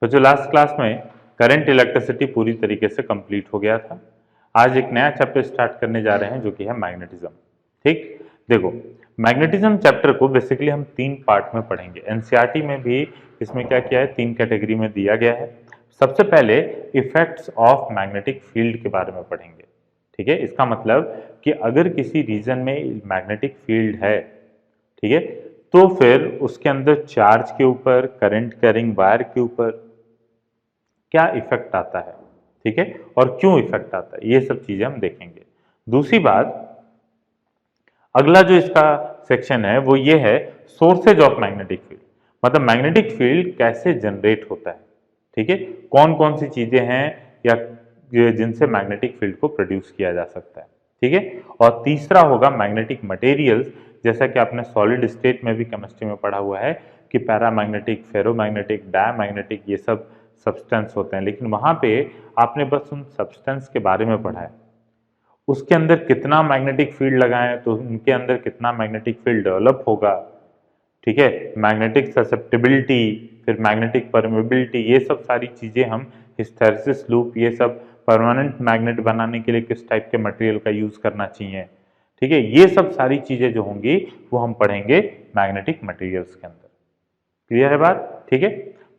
तो जो last class में करंट इलेक्ट्रिसिटी पूरी तरीके से कंप्लीट हो गया था। आज एक नया चैप्टर स्टार्ट करने जा रहे हैं जो कि है मैग्नेटिज्म। ठीक, देखो मैग्नेटिज्म चैप्टर को बेसिकली हम 3 पार्ट में पढ़ेंगे। एनसीईआरटी में भी इसमें क्या किया है, 3 कैटेगरी में दिया गया है। सबसे पहले इफेक्ट्स ऑफ मैग्नेटिक फील्ड के बारे में पढ़ेंगे। ठीक है, इसका मतलब कि अगर किसी रीजन में मैग्नेटिक फील्ड है, ठीक है, तो फिर उसके अंदर चार्ज के ऊपर, करंट कैरिंग वायर के ऊपर क्या इफेक्ट आता है, ठीक है, और क्यों इफेक्ट आता है, ये सब चीजें हम देखेंगे। दूसरी बात, अगला जो इसका सेक्शन है वो ये है सोर्सेज ऑफ मैग्नेटिक फील्ड, मतलब मैग्नेटिक फील्ड कैसे जनरेट होता है। ठीक है, कौन कौन सी चीजें हैं या जिनसे मैग्नेटिक फील्ड को प्रोड्यूस किया जा सकता है। ठीक है, और तीसरा होगा मैग्नेटिक मटेरियल्स, जैसा कि आपने सॉलिड स्टेट में भी केमिस्ट्री में पढ़ा हुआ है कि पैरामैग्नेटिक, फेरोमैग्नेटिक, डायमैग्नेटिक ये सब सब्सटेंस होते हैं, लेकिन वहां पे आपने बस उन सब्सटेंस के बारे में पढ़ा है। उसके अंदर कितना मैग्नेटिक फील्ड लगाएं तो उनके अंदर कितना मैग्नेटिक फील्ड डेवलप होगा, ठीक है, मैग्नेटिक ससेप्टिबिलिटी, फिर मैग्नेटिक परमेबिलिटी, ये सब सारी चीजें हम हिस्टैरिसीस लूप, ये सब परमानेंट मैग्नेट बनाने के लिए किस टाइप के मटेरियल का यूज करना चाहिए, ठीक है, ये सब सारी चीजें जो होंगी वो हम पढ़ेंगे मैग्नेटिक मटेरियल्स के अंदर। क्लियर है बात? ठीक है,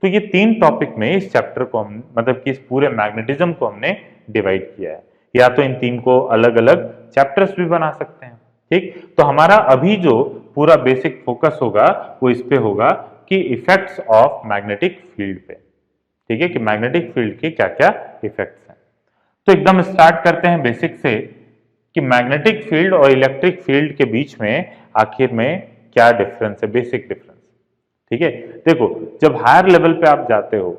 तो ये 3 टॉपिक में इस चैप्टर को हम, मतलब कि इस पूरे मैग्नेटिज्म को हमने डिवाइड किया है। या तो इन 3 को अलग अलग चैप्टर्स भी बना सकते हैं। ठीक, तो हमारा अभी जो पूरा बेसिक फोकस होगा वो इस पे होगा कि इफेक्ट्स ऑफ मैग्नेटिक फील्ड पे। ठीक है, कि मैग्नेटिक फील्ड के क्या क्या इफेक्ट्स हैं। तो एकदम स्टार्ट करते हैं बेसिक से कि मैग्नेटिक फील्ड और इलेक्ट्रिक फील्ड के बीच में आखिर में क्या डिफरेंस है, बेसिक डिफरेंस। ठीक है, देखो जब हायर लेवल पे आप जाते हो,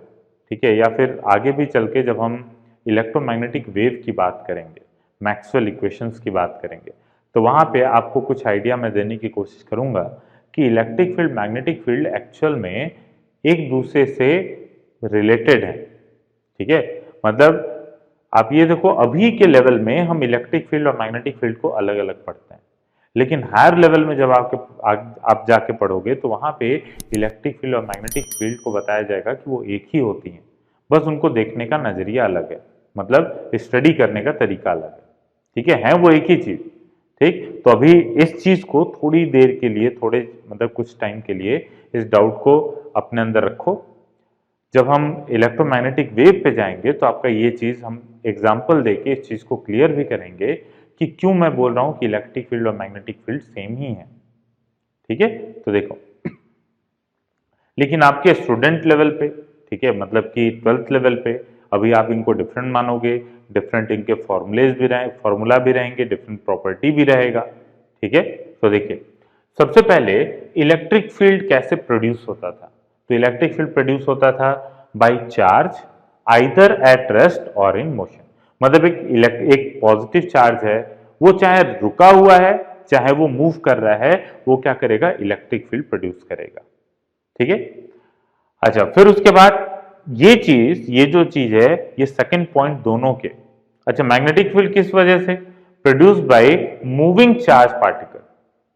ठीक है, या फिर आगे भी चल के जब हम इलेक्ट्रोमैग्नेटिक वेव की बात करेंगे, मैक्सवेल इक्वेशंस की बात करेंगे, तो वहां पे आपको कुछ आइडिया मैं देने की कोशिश करूंगा कि electric field, magnetic field actual में एक दूसरे से रिलेटेड है। ठीक है, मतलब आप ये देखो अभी के लेवल में हम इलेक्ट्रिक फील्ड और मैग्नेटिक फील्ड को अलग अलग पढ़ते हैं, लेकिन हायर लेवल में जब आप जाके पढ़ोगे तो वहां पे इलेक्ट्रिक फील्ड और मैग्नेटिक फील्ड को बताया जाएगा कि वो एक ही होती हैं, बस उनको देखने का नजरिया अलग है, मतलब स्टडी करने का तरीका अलग है। ठीक है वो एक ही चीज। ठीक, तो अभी इस चीज को थोड़ी देर के लिए, थोड़े मतलब कुछ टाइम के लिए इस डाउट को अपने अंदर रखो। जब हम इलेक्ट्रोमैग्नेटिक वेव पे जाएंगे तो आपका ये चीज हम एग्जाम्पल देके इस चीज को क्लियर भी करेंगे कि क्यों मैं बोल रहा हूं कि इलेक्ट्रिक फील्ड और मैग्नेटिक फील्ड सेम ही है। ठीक है, तो देखो, लेकिन आपके स्टूडेंट लेवल पे, ठीक है, मतलब कि 12th लेवल पे अभी आप इनको डिफरेंट मानोगे, डिफरेंट इनके फॉर्मूलेज भी रहे, फॉर्मूला भी रहेंगे, डिफरेंट प्रॉपर्टी भी रहेगा। ठीक है, तो देखिए सबसे पहले इलेक्ट्रिक फील्ड कैसे प्रोड्यूस होता था। तो इलेक्ट्रिक फील्ड प्रोड्यूस होता था by charge either at rest और इन मोशन, मतलब एक पॉजिटिव चार्ज है, वो चाहे रुका हुआ है चाहे वो मूव कर रहा है, वो क्या करेगा, इलेक्ट्रिक फील्ड प्रोड्यूस करेगा। ठीक है, अच्छा, फिर उसके बाद ये जो चीज है, ये सेकंड पॉइंट दोनों के। अच्छा, मैग्नेटिक फील्ड किस वजह से, produce by moving charge particle.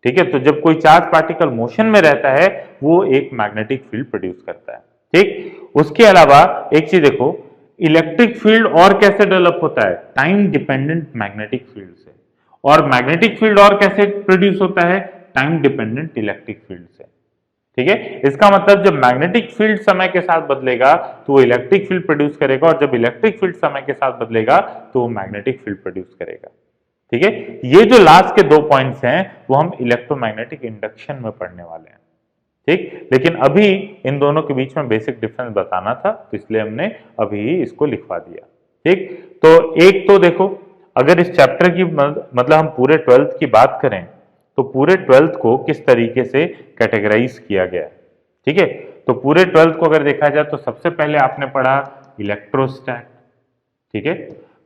ठीक है, तो जब कोई चार्ज पार्टिकल मोशन में रहता है वो एक मैग्नेटिक फील्ड प्रोड्यूस करता है। ठीक, उसके अलावा एक चीज देखो, इलेक्ट्रिक फील्ड और कैसे डेवलप होता है, टाइम डिपेंडेंट मैग्नेटिक फील्ड से, और मैग्नेटिक फील्ड और कैसे प्रोड्यूस होता है, टाइम डिपेंडेंट इलेक्ट्रिक फील्ड से। ठीक है, इसका मतलब जब मैग्नेटिक फील्ड समय के साथ बदलेगा तो वो इलेक्ट्रिक फील्ड प्रोड्यूस करेगा, और जब इलेक्ट्रिक फील्ड समय के साथ बदलेगा तो वो मैग्नेटिक फील्ड प्रोड्यूस करेगा। ठीक है, ये जो लास्ट के 2 पॉइंट्स हैं वो हम इलेक्ट्रोमैग्नेटिक इंडक्शन में पढ़ने वाले हैं। ठीक, लेकिन अभी इन दोनों के बीच में बेसिक डिफरेंस बताना था, तो इसलिए हमने अभी इसको लिखवा दिया। ठीक, तो एक तो देखो, अगर इस चैप्टर की मतलब हम पूरे 12th की बात करें तो पूरे 12th को किस तरीके से कैटेगराइज किया गया है। ठीक है, तो पूरे 12th को अगर देखा जाए तो सबसे पहले आपने पढ़ा इलेक्ट्रोस्टैट। ठीक है,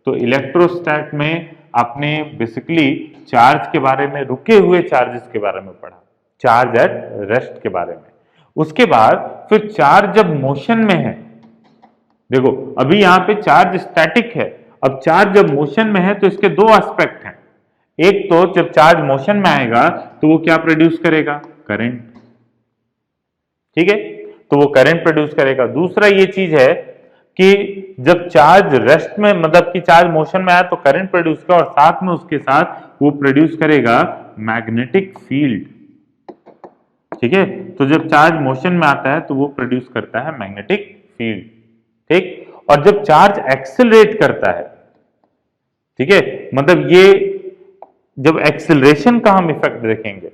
तो इलेक्ट्रोस्टैट में आपने बेसिकली चार्ज के बारे में, रुके हुए चार्जेस के बारे में पढ़ा, चार्ज एट रेस्ट के बारे में। उसके बाद फिर चार्ज जब मोशन में है, देखो अभी यहां पे चार्ज स्टैटिक है, अब चार्ज जब मोशन में है तो इसके 2 एस्पेक्ट हैं। एक तो जब चार्ज मोशन में आएगा तो वो क्या प्रोड्यूस करेगा, करंट। ठीक है, तो वो करंट प्रोड्यूस करेगा। दूसरा ये चीज है कि जब चार्ज रेस्ट में मतलब कि चार्ज मोशन में आया तो करंट प्रोड्यूस करेगा, और साथ में उसके साथ वो प्रोड्यूस करेगा मैग्नेटिक फील्ड। ठीक है, तो जब चार्ज मोशन में आता है तो वो प्रोड्यूस करता है मैग्नेटिक फील्ड। ठीक, और जब चार्ज एक्सेलरेट करता है, ठीक है, मतलब ये जब एक्सेलरेशन का हम इफेक्ट देखेंगे,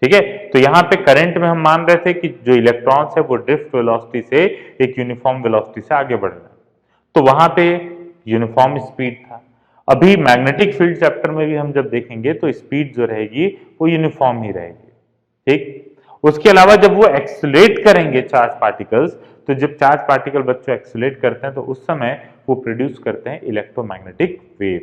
ठीक है, तो यहां पे करंट में हम मान रहे थे कि जो इलेक्ट्रॉन्स है वो ड्रिफ्ट वेलोसिटी से एक यूनिफॉर्म वेलोसिटी से आगे बढ़ रहे हैं, तो वहां पे यूनिफॉर्म स्पीड था। अभी मैग्नेटिक फील्ड चैप्टर में भी हम जब देखेंगे तो स्पीड जो रहेगी वो यूनिफॉर्म ही रहेगी। ठीक, उसके अलावा जब वो एक्सेलरेट करेंगे चार्ज पार्टिकल्स, तो जब चार्ज पार्टिकल बच्चों एक्सेलरेट करते हैं तो उस समय वो प्रोड्यूस करते हैं इलेक्ट्रोमैग्नेटिक वेव,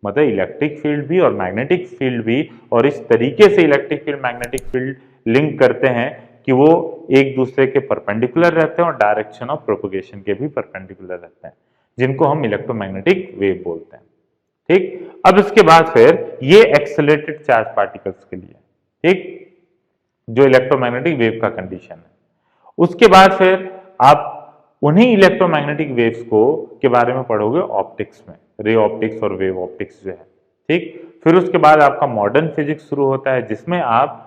मतलब इलेक्ट्रिक फील्ड भी और मैग्नेटिक फील्ड भी, और इस तरीके से electric field magnetic field link करते हैं कि वो एक दूसरे के परपेंडिकुलर रहते हैं और डायरेक्शन ऑफ प्रोपगेशन के भी परपेंडिकुलर रहते हैं, जिनको हम इलेक्ट्रोमैग्नेटिक वेव बोलते हैं। ठीक, अब इसके बाद फिर ये एक्सेलरेटेड चार्ज पार्टिकल्स के लिए, ठीक, जो इलेक्ट्रोमैग्नेटिक वेव का कंडीशन है। उसके बाद फिर आप उन्हीं इलेक्ट्रोमैग्नेटिक वेव्स को के बारे में पढ़ोगे ऑप्टिक्स में, रे ऑप्टिक्स और वेव ऑप्टिक्स जो है। ठीक, फिर उसके बाद आपका मॉडर्न फिजिक्स शुरू होता है, जिसमें आप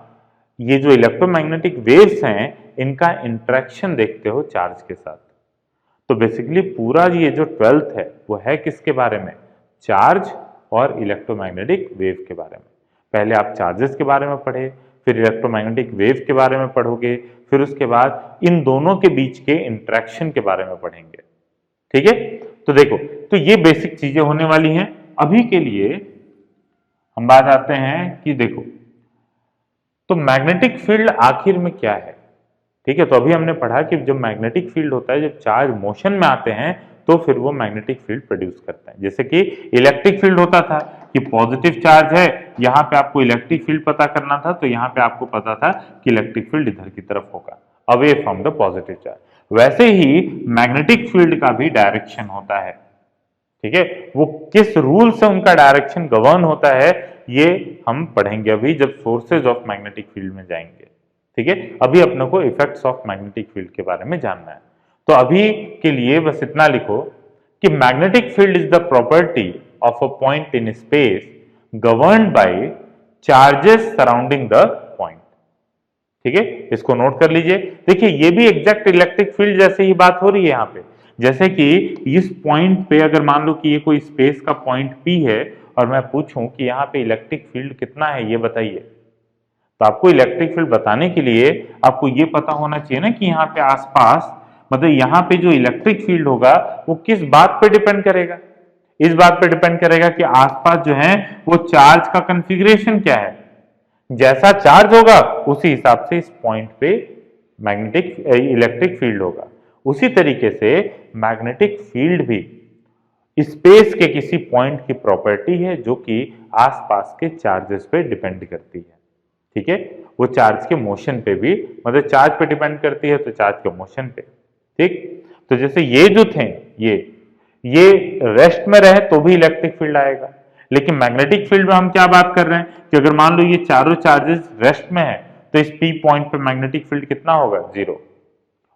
ये जो इलेक्ट्रोमैग्नेटिक वेव्स हैं इनका इंटरेक्शन देखते हो चार्ज के साथ। तो बेसिकली पूरा ये जो 12th है वो है किसके बारे में, चार्ज और इलेक्ट्रोमैग्नेटिक वेव के बारे में। पहले आप चार्जेस के बारे में पढ़े, फिर इलेक्ट्रोमैग्नेटिक वेव के बारे में पढ़ोगे, फिर उसके बाद इन दोनों के बीच के इंटरेक्शन के बारे में पढ़ेंगे। ठीक है, तो देखो, तो ये बेसिक चीजें होने वाली हैं। अभी के लिए हम बात आते हैं कि देखो, तो मैग्नेटिक फील्ड आखिर में क्या है। ठीक है, तो अभी हमने पढ़ा कि जब मैग्नेटिक फील्ड होता है, जब चार्ज मोशन में आते हैं तो फिर वो मैग्नेटिक फील्ड प्रोड्यूस करते हैं। जैसे कि इलेक्ट्रिक फील्ड होता था कि पॉजिटिव चार्ज है, यहां पे आपको इलेक्ट्रिक फील्ड पता करना था, तो यहां पे आपको पता था कि इलेक्ट्रिक फील्ड इधर की तरफ होगा, away from the positive charge. वैसे ही मैग्नेटिक फील्ड का भी डायरेक्शन होता है। ठीक है, वो किस रूल से उनका डायरेक्शन गवर्न होता है ये हम पढ़ेंगे अभी जब सोर्सेज ऑफ मैग्नेटिक फील्ड में जाएंगे। ठीक है, अभी अपने को इफेक्ट्स ऑफ मैग्नेटिक फील्ड के बारे में जानना है। तो अभी के लिए बस इतना लिखो कि magnetic field is the property of a point in space governed bye charges surrounding the point. ठीक है, इसको नोट कर लीजिए। देखिए, ये भी एग्जैक्ट इलेक्ट्रिक फील्ड जैसे ही बात हो रही है यहाँ पे। जैसे कि इस पॉइंट पे अगर मान लो कि ये कोई स्पेस का पॉइंट P है और मैं पूछूं कि यहाँ पे इलेक्ट्रिक फील्ड कितना है ये बताइए, तो आपको इलेक्ट्रिक फील्ड बताने के लिए आपको ये पता होना चाहिए ना कि यहाँ पे आसपास, मतलब यहाँ पे जो इलेक्ट्रिक फील्ड होगा वो किस बात पे डिपेंड करेगा। इस बात पे डिपेंड करेगा कि आसपास जो है वो चार्ज का कॉन्फ़िगरेशन क्या है। जैसा चार्ज होगा उसी हिसाब से इस पॉइंट पे मैग्नेटिक इलेक्ट्रिक फील्ड होगा। उसी तरीके से मैग्नेटिक फील्ड भी स्पेस के किसी पॉइंट की प्रॉपर्टी है जो कि आसपास के चार्जेस पे डिपेंड करती है। ठीक है, वो चार्ज के मोशन पे भी, मतलब चार्ज पे डिपेंड करती है तो चार्ज के मोशन पे। ठीक, तो जैसे ये जो थे ये रेस्ट में रहे तो भी इलेक्ट्रिक फील्ड आएगा, लेकिन मैग्नेटिक फील्ड में हम क्या बात कर रहे हैं कि अगर मान लो ये चारों चार्जेस रेस्ट में है तो इस P पॉइंट पे मैग्नेटिक फील्ड कितना होगा, 0।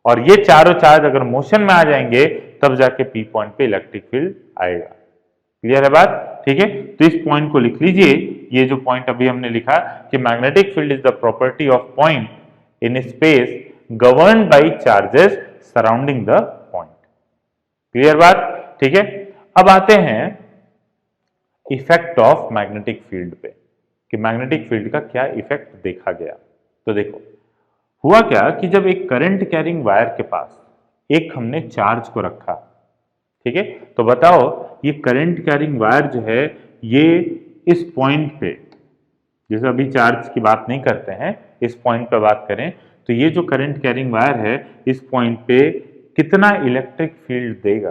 और ये चारों चार्ज अगर मोशन में आ जाएंगे तब जाके P पॉइंट पे इलेक्ट्रिक फील्ड आएगा। क्लियर है बात? ठीक है, तो इस पॉइंट को लिख लीजिए। ये जो पॉइंट अभी हमने लिखा कि magnetic field is the property of point in space governed bye charges surrounding the point. Clear बात? ठीक है, अब आते हैं इफेक्ट ऑफ मैग्नेटिक फील्ड पे कि मैग्नेटिक फील्ड का क्या इफेक्ट देखा गया। तो देखो, हुआ क्या कि जब एक करंट कैरिंग वायर के पास एक हमने चार्ज को रखा, ठीक है, तो बताओ ये करंट कैरिंग वायर जो है ये इस पॉइंट पे, जैसे अभी चार्ज की बात नहीं करते हैं, इस पॉइंट पे बात करें तो ये जो करंट कैरिंग वायर है इस पॉइंट पे कितना इलेक्ट्रिक फील्ड देगा।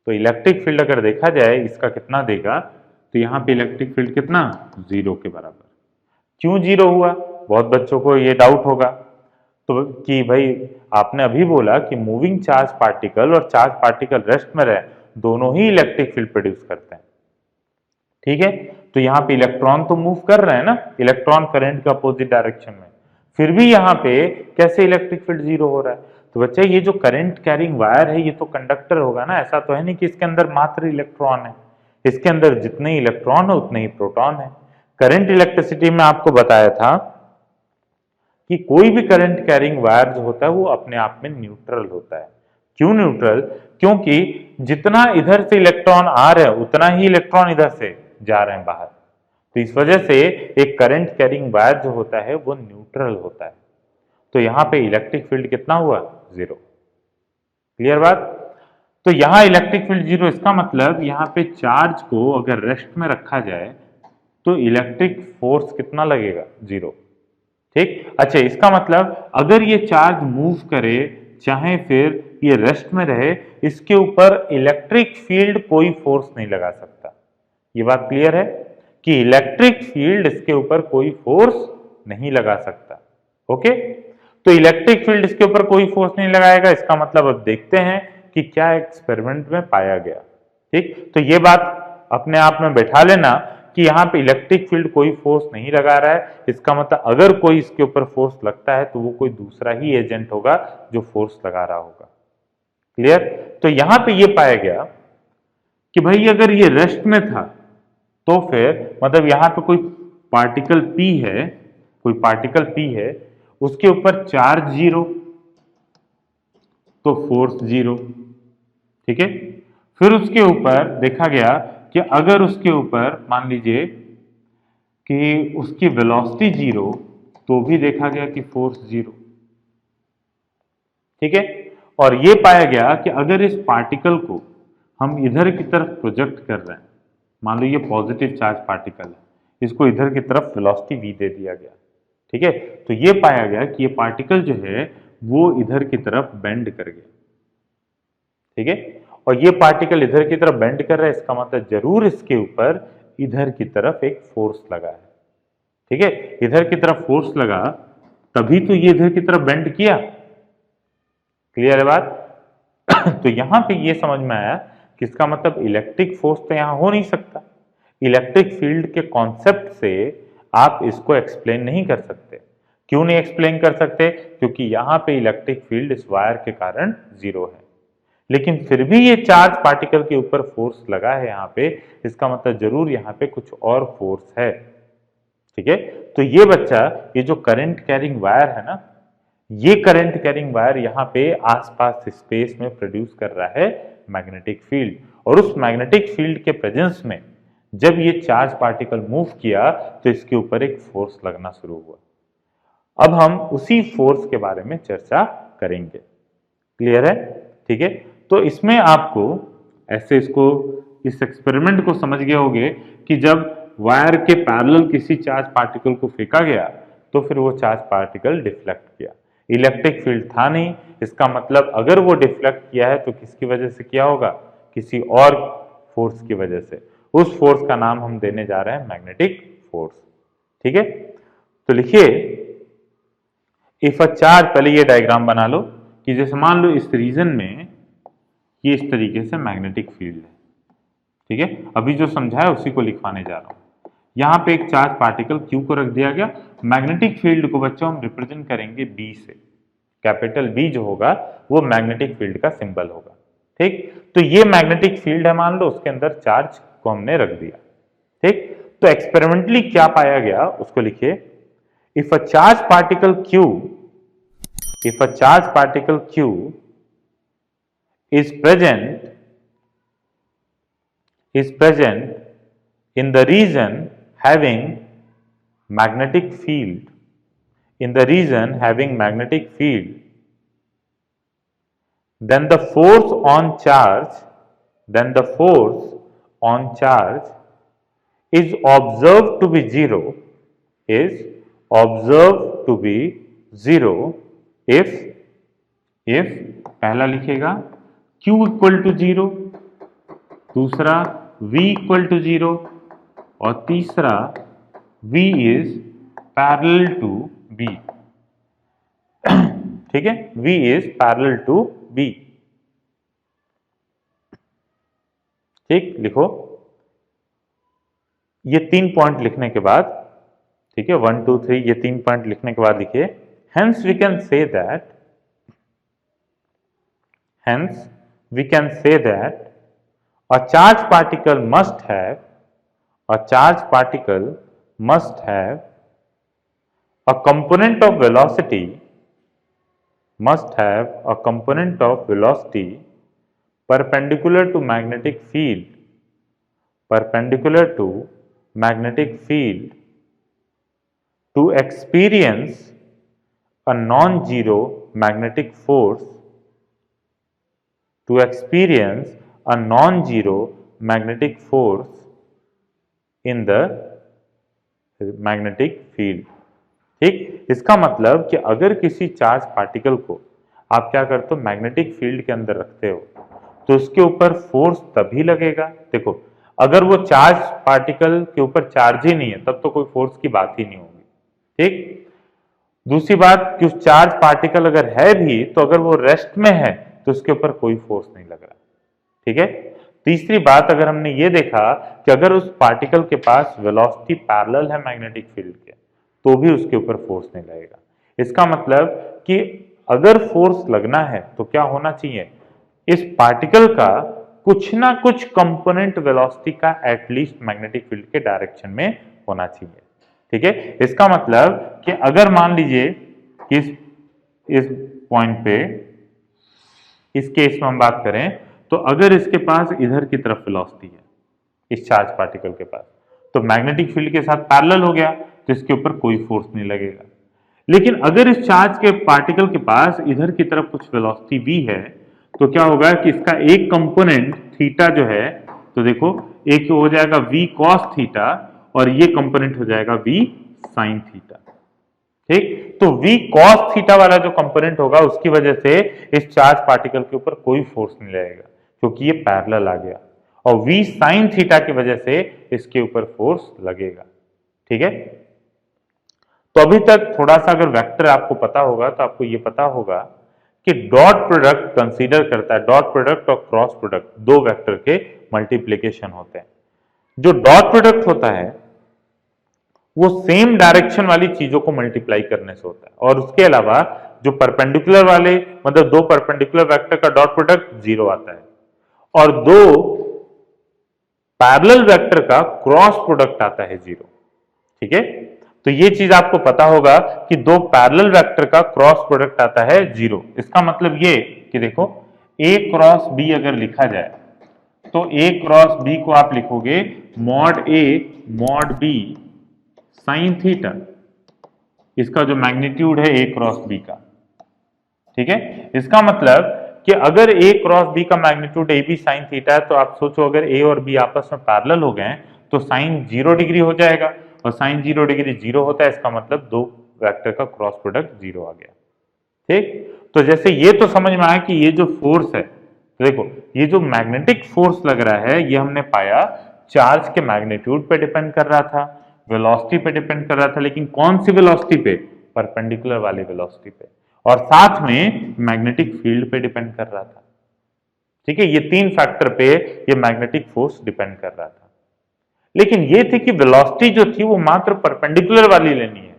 तो इलेक्ट्रिक फील्ड अगर देखा जाए इसका कितना देगा, तो यहाँ पे इलेक्ट्रिक फील्ड कितना, 0 के बराबर। क्यों 0 हुआ, बहुत बच्चों को ये डाउट होगा तो कि भाई आपने अभी बोला कि मूविंग चार्ज पार्टिकल और चार्ज पार्टिकल रेस्ट में रहे दोनों ही इलेक्ट्रिक फील्ड प्रोड्यूस करते हैं। ठीक है, तो यहाँ पे इलेक्ट्रॉन तो मूव कर रहे हैं ना, इलेक्ट्रॉन करंट के अपोजिट डायरेक्शन में, फिर भी यहाँ पे कैसे इलेक्ट्रिक फील्ड जीरो हो रहा है? तो बच्चा ये जो करंट कैरिंग वायर है ये तो कंडक्टर होगा ना, ऐसा तो है नहीं कि इसके अंदर मात्र इलेक्ट्रॉन है। इसके अंदर जितने इलेक्ट्रॉन है उतने ही प्रोटॉन है। करंट इलेक्ट्रिसिटी में आपको बताया था कि कोई भी करंट कैरिंग वायर जो होता है वो अपने आप में न्यूट्रल होता है। क्यों न्यूट्रल? क्योंकि जितना इधर से इलेक्ट्रॉन आ रहे हैं उतना ही इलेक्ट्रॉन इधर से जा रहे हैं बाहर। तो इस वजह से एक करंट कैरिंग वायर जो होता है वो न्यूट्रल होता है। तो यहां पे इलेक्ट्रिक फील्ड कितना हुआ? जीरो। क्लियर बात? तो यहां इलेक्ट्रिक फील्ड जीरो, इसका मतलब यहां पे चार्ज को अगर रेस्ट में रखा जाए तो इलेक्ट्रिक फोर्स कितना लगेगा? जीरो। ठीक। अच्छा, इसका मतलब अगर ये चार्ज मूव करे चाहे फिर ये रेस्ट में रहे, इसके ऊपर इलेक्ट्रिक फील्ड कोई फोर्स नहीं लगा सकता। ये बात क्लियर है कि इलेक्ट्रिक फील्ड इसके ऊपर कोई फोर्स नहीं लगा सकता। ओके, तो इलेक्ट्रिक फील्ड इसके ऊपर कोई फोर्स नहीं लगाएगा। इसका मतलब अब देखते हैं कि क्या एक्सपेरिमेंट में पाया गया। ठीक, तो ये बात अपने आप में बैठा लेना कि यहाँ पे इलेक्ट्रिक फील्ड कोई फोर्स नहीं लगा रहा है। इसका मतलब अगर कोई इसके ऊपर फोर्स लगता है तो वो कोई दूसरा ही एजेंट होगा जो फोर्स लगा रहा होगा। क्लियर? तो यहां पे ये पाया गया कि भाई अगर ये रेस्ट में था तो फिर मतलब यहां पे कोई पार्टिकल P है, कोई पार्टिकल P है, उसके ऊपर चार्ज जीरो तो फोर्स जीरो। ठीक है, फिर उसके ऊपर देखा गया कि अगर उसके ऊपर मान लीजिए कि उसकी वेलोसिटी जीरो तो भी देखा गया कि फोर्स जीरो। ठीक है, और ये पाया गया कि अगर इस पार्टिकल को हम इधर की तरफ प्रोजेक्ट कर रहे हैं, मान लो ये पॉजिटिव चार्ज पार्टिकल है, इसको इधर की तरफ वेलोसिटी v दे दिया गया। ठीक है, तो ये पाया गया कि ये पार्टिकल जो है वो इधर की तरफ बेंड कर गया। ठीक है, और ये पार्टिकल इधर की तरफ बेंड कर रहा है, इसका मतलब जरूर इसके ऊपर इधर की तरफ एक फोर्स लगा है। ठीक है, इधर की तरफ फोर्स लगा तभी तो ये इधर की तरफ बेंड किया। क्लियर है बात? तो यहां पे ये समझ में आया कि इसका मतलब इलेक्ट्रिक फोर्स तो यहां हो नहीं सकता। इलेक्ट्रिक फील्ड के कॉन्सेप्ट से आप इसको एक्सप्लेन नहीं कर सकते। क्यों नहीं एक्सप्लेन कर सकते? क्योंकि यहां पे इलेक्ट्रिक फील्ड इस वायर के कारण जीरो है, लेकिन फिर भी ये चार्ज पार्टिकल के ऊपर फोर्स लगा है यहाँ पे, इसका मतलब जरूर यहाँ पे कुछ और फोर्स है। ठीक है, तो ये बच्चा ये जो करंट कैरिंग वायर है ना, ये करंट कैरिंग वायर यहाँ पे आसपास स्पेस में प्रोड्यूस कर रहा है मैग्नेटिक फील्ड, और उस मैग्नेटिक फील्ड के प्रेजेंस में जब ये चार्ज पार्टिकल मूव किया तो इसके ऊपर एक फोर्स लगना शुरू हुआ। अब हम उसी फोर्स के बारे में चर्चा करेंगे। क्लियर है? ठीक है, तो इसमें आपको ऐसे इसको इस एक्सपेरिमेंट को समझ गए होंगे कि जब वायर के पैरेलल किसी चार्ज पार्टिकल को फेंका गया तो फिर वो चार्ज पार्टिकल डिफ्लेक्ट किया। इलेक्ट्रिक फील्ड था नहीं, इसका मतलब अगर वो डिफ्लेक्ट किया है तो किसकी वजह से किया होगा? किसी और फोर्स की वजह से। उस फोर्स का नाम हम देने जा रहे हैं मैग्नेटिक फोर्स। ठीक है, तो लिखिए इफ अ चार्ज, पहले ये डायग्राम बना लो कि जैसे मान लो इस रीजन में ये इस तरीके से मैग्नेटिक फील्ड है। ठीक है, अभी जो समझा है उसी को लिखवाने जा रहा हूं। यहां पे एक चार्ज पार्टिकल Q को रख दिया गया। मैग्नेटिक फील्ड को बच्चों हम रिप्रेजेंट करेंगे B से। कैपिटल B जो होगा वो मैग्नेटिक फील्ड का सिंबल होगा। ठीक, तो ये मैग्नेटिक फील्ड है मान लो, उसके अंदर चार्ज को हमने रख दिया। ठीक, तो एक्सपेरिमेंटली क्या पाया गया उसको लिखिए। If a charge particle Q, if a charge particle Q is present in the region having magnetic field, then the force on charge is observed to be zero, if पहला लिखेगा Q इक्वल टू जीरो, दूसरा V equal to जीरो, और तीसरा V is parallel to B। ठीक है, V is parallel to B। ठीक, लिखो ये 3 पॉइंट लिखने के बाद, ठीक है 1 2 3, ये 3 पॉइंट लिखने के बाद लिखिए hence we can say that a charged particle must have a component of velocity perpendicular to magnetic field to experience a non-zero magnetic force in the magnetic field। ठीक, इसका मतलब कि अगर किसी चार्ज पार्टिकल को आप क्या करते हो, मैग्नेटिक फील्ड के अंदर रखते हो, तो उसके ऊपर फोर्स तभी लगेगा। देखो, अगर वो चार्ज पार्टिकल के ऊपर चार्ज ही नहीं है तब तो कोई फोर्स की बात ही नहीं होगी। ठीक, दूसरी बात कि उस चार्ज पार्टिकल अगर है भी तो अगर वो रेस्ट में है तो उसके ऊपर कोई फोर्स नहीं लग रहा। ठीक है, तीसरी बात, अगर हमने ये देखा कि अगर उस पार्टिकल के पास वेलोसिटी पैरेलल है मैग्नेटिक फील्ड के तो भी उसके ऊपर फोर्स नहीं लगेगा। इसका मतलब कि अगर फोर्स लगना है तो क्या होना चाहिए, इस पार्टिकल का कुछ ना कुछ कंपोनेंट वेलोसिटी का एटलीस्ट मैग्नेटिक फील्ड के डायरेक्शन में होना चाहिए। ठीक है, इसका मतलब कि अगर मान लीजिए कि इस पॉइंट पे, इस केस में हम बात करें तो अगर इसके पास इधर की तरफ वेलोसिटी है इस चार्ज पार्टिकल के पास, तो मैग्नेटिक फील्ड के साथ पैरेलल हो गया तो इसके ऊपर कोई फोर्स नहीं लगेगा। लेकिन अगर इस चार्ज के पार्टिकल के पास इधर की तरफ कुछ वेलोसिटी v है तो क्या होगा कि इसका एक कंपोनेंट थीटा जो है, तो देखो एक हो जाएगा v cos थीटा और ये कंपोनेंट हो जाएगा v sin थीटा। ठीक, तो v cos थीटा वाला जो कंपोनेंट होगा उसकी वजह से इस चार्ज पार्टिकल के ऊपर कोई फोर्स नहीं लगेगा क्योंकि ये पैरेलल आ गया, और v sin थीटा की वजह से इसके ऊपर फोर्स लगेगा। ठीक है, तो अभी तक थोड़ा सा अगर वेक्टर आपको पता होगा तो आपको ये पता होगा कि डॉट प्रोडक्ट कंसीडर करता है, डॉट प्रोडक्ट और क्रॉस प्रोडक्ट दो वेक्टर के मल्टीप्लिकेशन होते हैं। जो डॉट प्रोडक्ट होता है वो सेम डायरेक्शन वाली चीजों को मल्टीप्लाई करने से होता है, और उसके अलावा जो परपेंडिकुलर वाले, मतलब दो परपेंडिकुलर वेक्टर का डॉट प्रोडक्ट 0 आता है और दो पैरेलल वेक्टर का क्रॉस प्रोडक्ट आता है 0। ठीक है, तो ये चीज आपको पता होगा कि दो पैरेलल वेक्टर का क्रॉस प्रोडक्ट आता है 0। इसका मतलब ये कि देखो a क्रॉस b अगर लिखा जाए तो a क्रॉस b को आप लिखोगे mod a mod b sine theta, इसका जो मैग्नीट्यूड है a क्रॉस b का। ठीक है, इसका मतलब कि अगर a क्रॉस b का मैग्नीट्यूड ab साइन थीटा है तो आप सोचो अगर a और b आपस में पैरेलल हो गए तो साइन 0 डिग्री हो जाएगा, और साइन 0 डिग्री 0 होता है, इसका मतलब दो वेक्टर का क्रॉस प्रोडक्ट 0 आ गया। ठीक, तो जैसे ये तो समझ में आया कि ये जो फोर्स है, तो देखो ये जो मैग्नेटिक फोर्स लग रहा है ये हमने पाया चार्ज के मैग्नीट्यूड पे डिपेंड कर रहा था, वेलोसिटी पे डिपेंड कर रहा था, लेकिन कौन सी वेलोसिटी पे, परपेंडिकुलर वाली वेलोसिटी पे, और साथ में मैग्नेटिक फील्ड पे डिपेंड कर रहा था। ठीक है, ये तीन फैक्टर पे ये मैग्नेटिक फोर्स डिपेंड कर रहा था। लेकिन ये थी कि वेलोसिटी जो थी वो मात्र परपेंडिकुलर वाली लेनी है।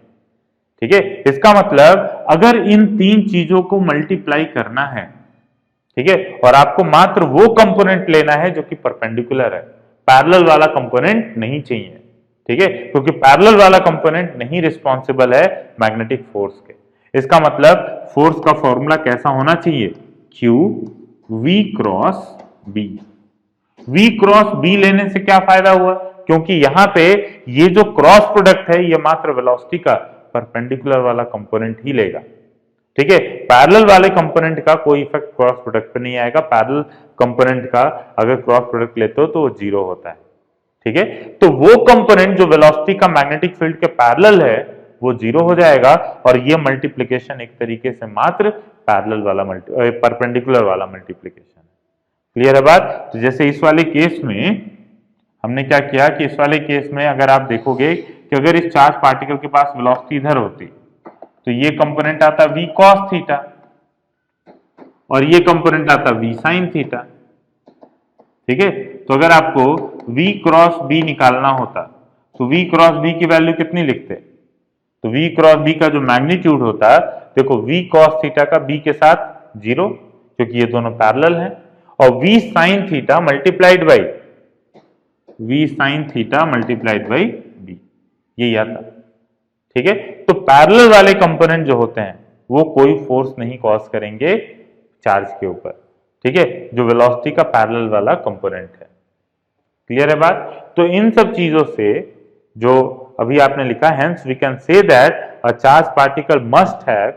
ठीक है, इसका मतलब अगर इन तीन चीजों को मल्टीप्लाई करना है, ठीक है, और आपको मात्र वो कंपोनेंट लेना है जो कि परपेंडिकुलर है, पैरेलल वाला कंपोनेंट नहीं चाहिए। ठीक है, क्योंकि पैरेलल वाला कंपोनेंट नहीं रिस्पॉन्सिबल है मैग्नेटिक फोर्स के। इसका मतलब फोर्स का फॉर्मूला कैसा होना चाहिए, Q V cross B। V cross B लेने से क्या फायदा हुआ, क्योंकि यहां पे ये जो क्रॉस प्रोडक्ट है ये मात्र वेलोसिटी का परपेंडिकुलर वाला कंपोनेंट ही लेगा। ठीक है, पैरेलल वाले कंपोनेंट का कोई इफेक्ट क्रॉस प्रोडक्ट पे नहीं आएगा। पैरेलल कंपोनेंट का अगर क्रॉस प्रोडक्ट लेते हो तो वो 0 होता है। ठीक है, तो वो कंपोनेंट जो वेलोसिटी का मैग्नेटिक फील्ड के पैरेलल है वो 0 हो जाएगा, और ये मल्टीप्लिकेशन एक तरीके से मात्र पैरेलल वाला परपेंडिकुलर वाला मल्टीप्लिकेशन है। क्लियर है बात। तो जैसे इस वाले केस में हमने क्या किया कि इस वाले केस में अगर आप देखोगे कि अगर इस चार्ज पार्टिकल के पास वेलोसिटी इधर होती तो ये कंपोनेंट आता v cos थीटा और ये कंपोनेंट आता v sin थीटा। ठीक है, तो अगर आपको v क्रॉस b निकालना होता तो v क्रॉस b की वैल्यू कितनी लिखते, तो v क्रॉस b का जो मैग्नीट्यूड होता देखो v cos थीटा का b के साथ 0, क्योंकि ये दोनों पैरेलल हैं, और v sin theta multiplied by b, यही आता। ठीक है, तो पैरेलल वाले कंपोनेंट जो होते हैं वो कोई फोर्स नहीं कॉज करेंगे चार्ज के ऊपर। ठीक है, जो वेलोसिटी का पैरेलल वाला कंपोनेंट है। क्लियर है बात? तो इन सब चीजों से जो अभी आपने लिखा, hence we can say that a charge particle must have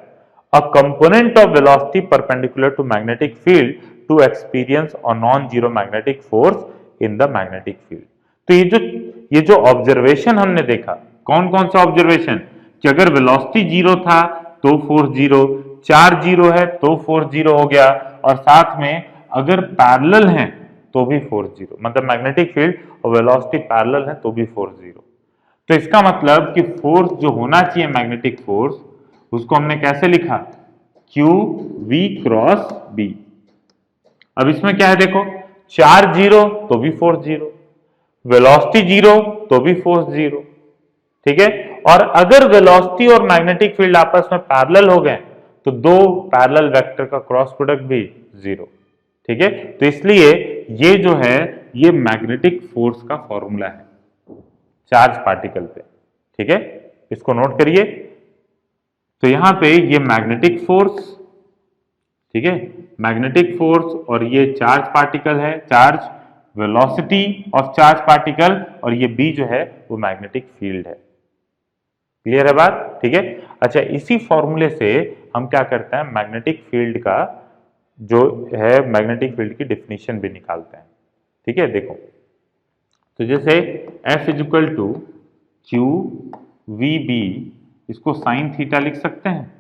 a component of velocity perpendicular to magnetic field to experience a non zero magnetic force in the magnetic field. तो ये जो ऑब्जर्वेशन हमने देखा, कौन कौन सा ऑब्जर्वेशन, कि अगर वेलोसिटी जीरो था तो फोर्स जीरो, चार्ज जीरो है तो फोर्स जीरो हो गया, और साथ में अगर पैरेलल हैं तो भी फोर्स जीरो, मतलब मैग्नेटिक फील्ड और वेलोसिटी पैरेलल है तो भी फोर्स जीरो। तो इसका मतलब कि फोर्स जो होना चाहिए मैग्नेटिक फोर्स, उसको हमने कैसे लिखा, क्यू वी क्रॉस बी। अब इसमें क्या है देखो, चार्ज जीरो तो भी फोर्स जीरो, वेलोसिटी जीरो तो भी फोर्स जीरो। ठीक है, और अगर वेलोसिटी और मैग्नेटिक फील्ड आपस में पैरेलल हो गए तो दो पैरेलल वेक्टर का क्रॉस प्रोडक्ट भी जीरो। ठीक है, तो इसलिए ये जो है ये मैग्नेटिक फोर्स का फॉर्मूला है चार्ज पार्टिकल पे। ठीक है, इसको नोट करिए। तो यहां पे ये मैग्नेटिक फोर्स, ठीक है, मैग्नेटिक फोर्स, और ये चार्ज पार्टिकल है, charge velocity of charge particle, और ये बी जो है वो मैग्नेटिक फील्ड है। क्लियर है बात? ठीक है, अच्छा, इसी फॉर्मूले से हम क्या करते हैं, मैग्नेटिक फील्ड का जो है मैग्नेटिक फील्ड की डेफिनेशन भी निकालते हैं। ठीक है, देखो, तो जैसे F is equal to q v b, इसको साइन थीटा लिख सकते हैं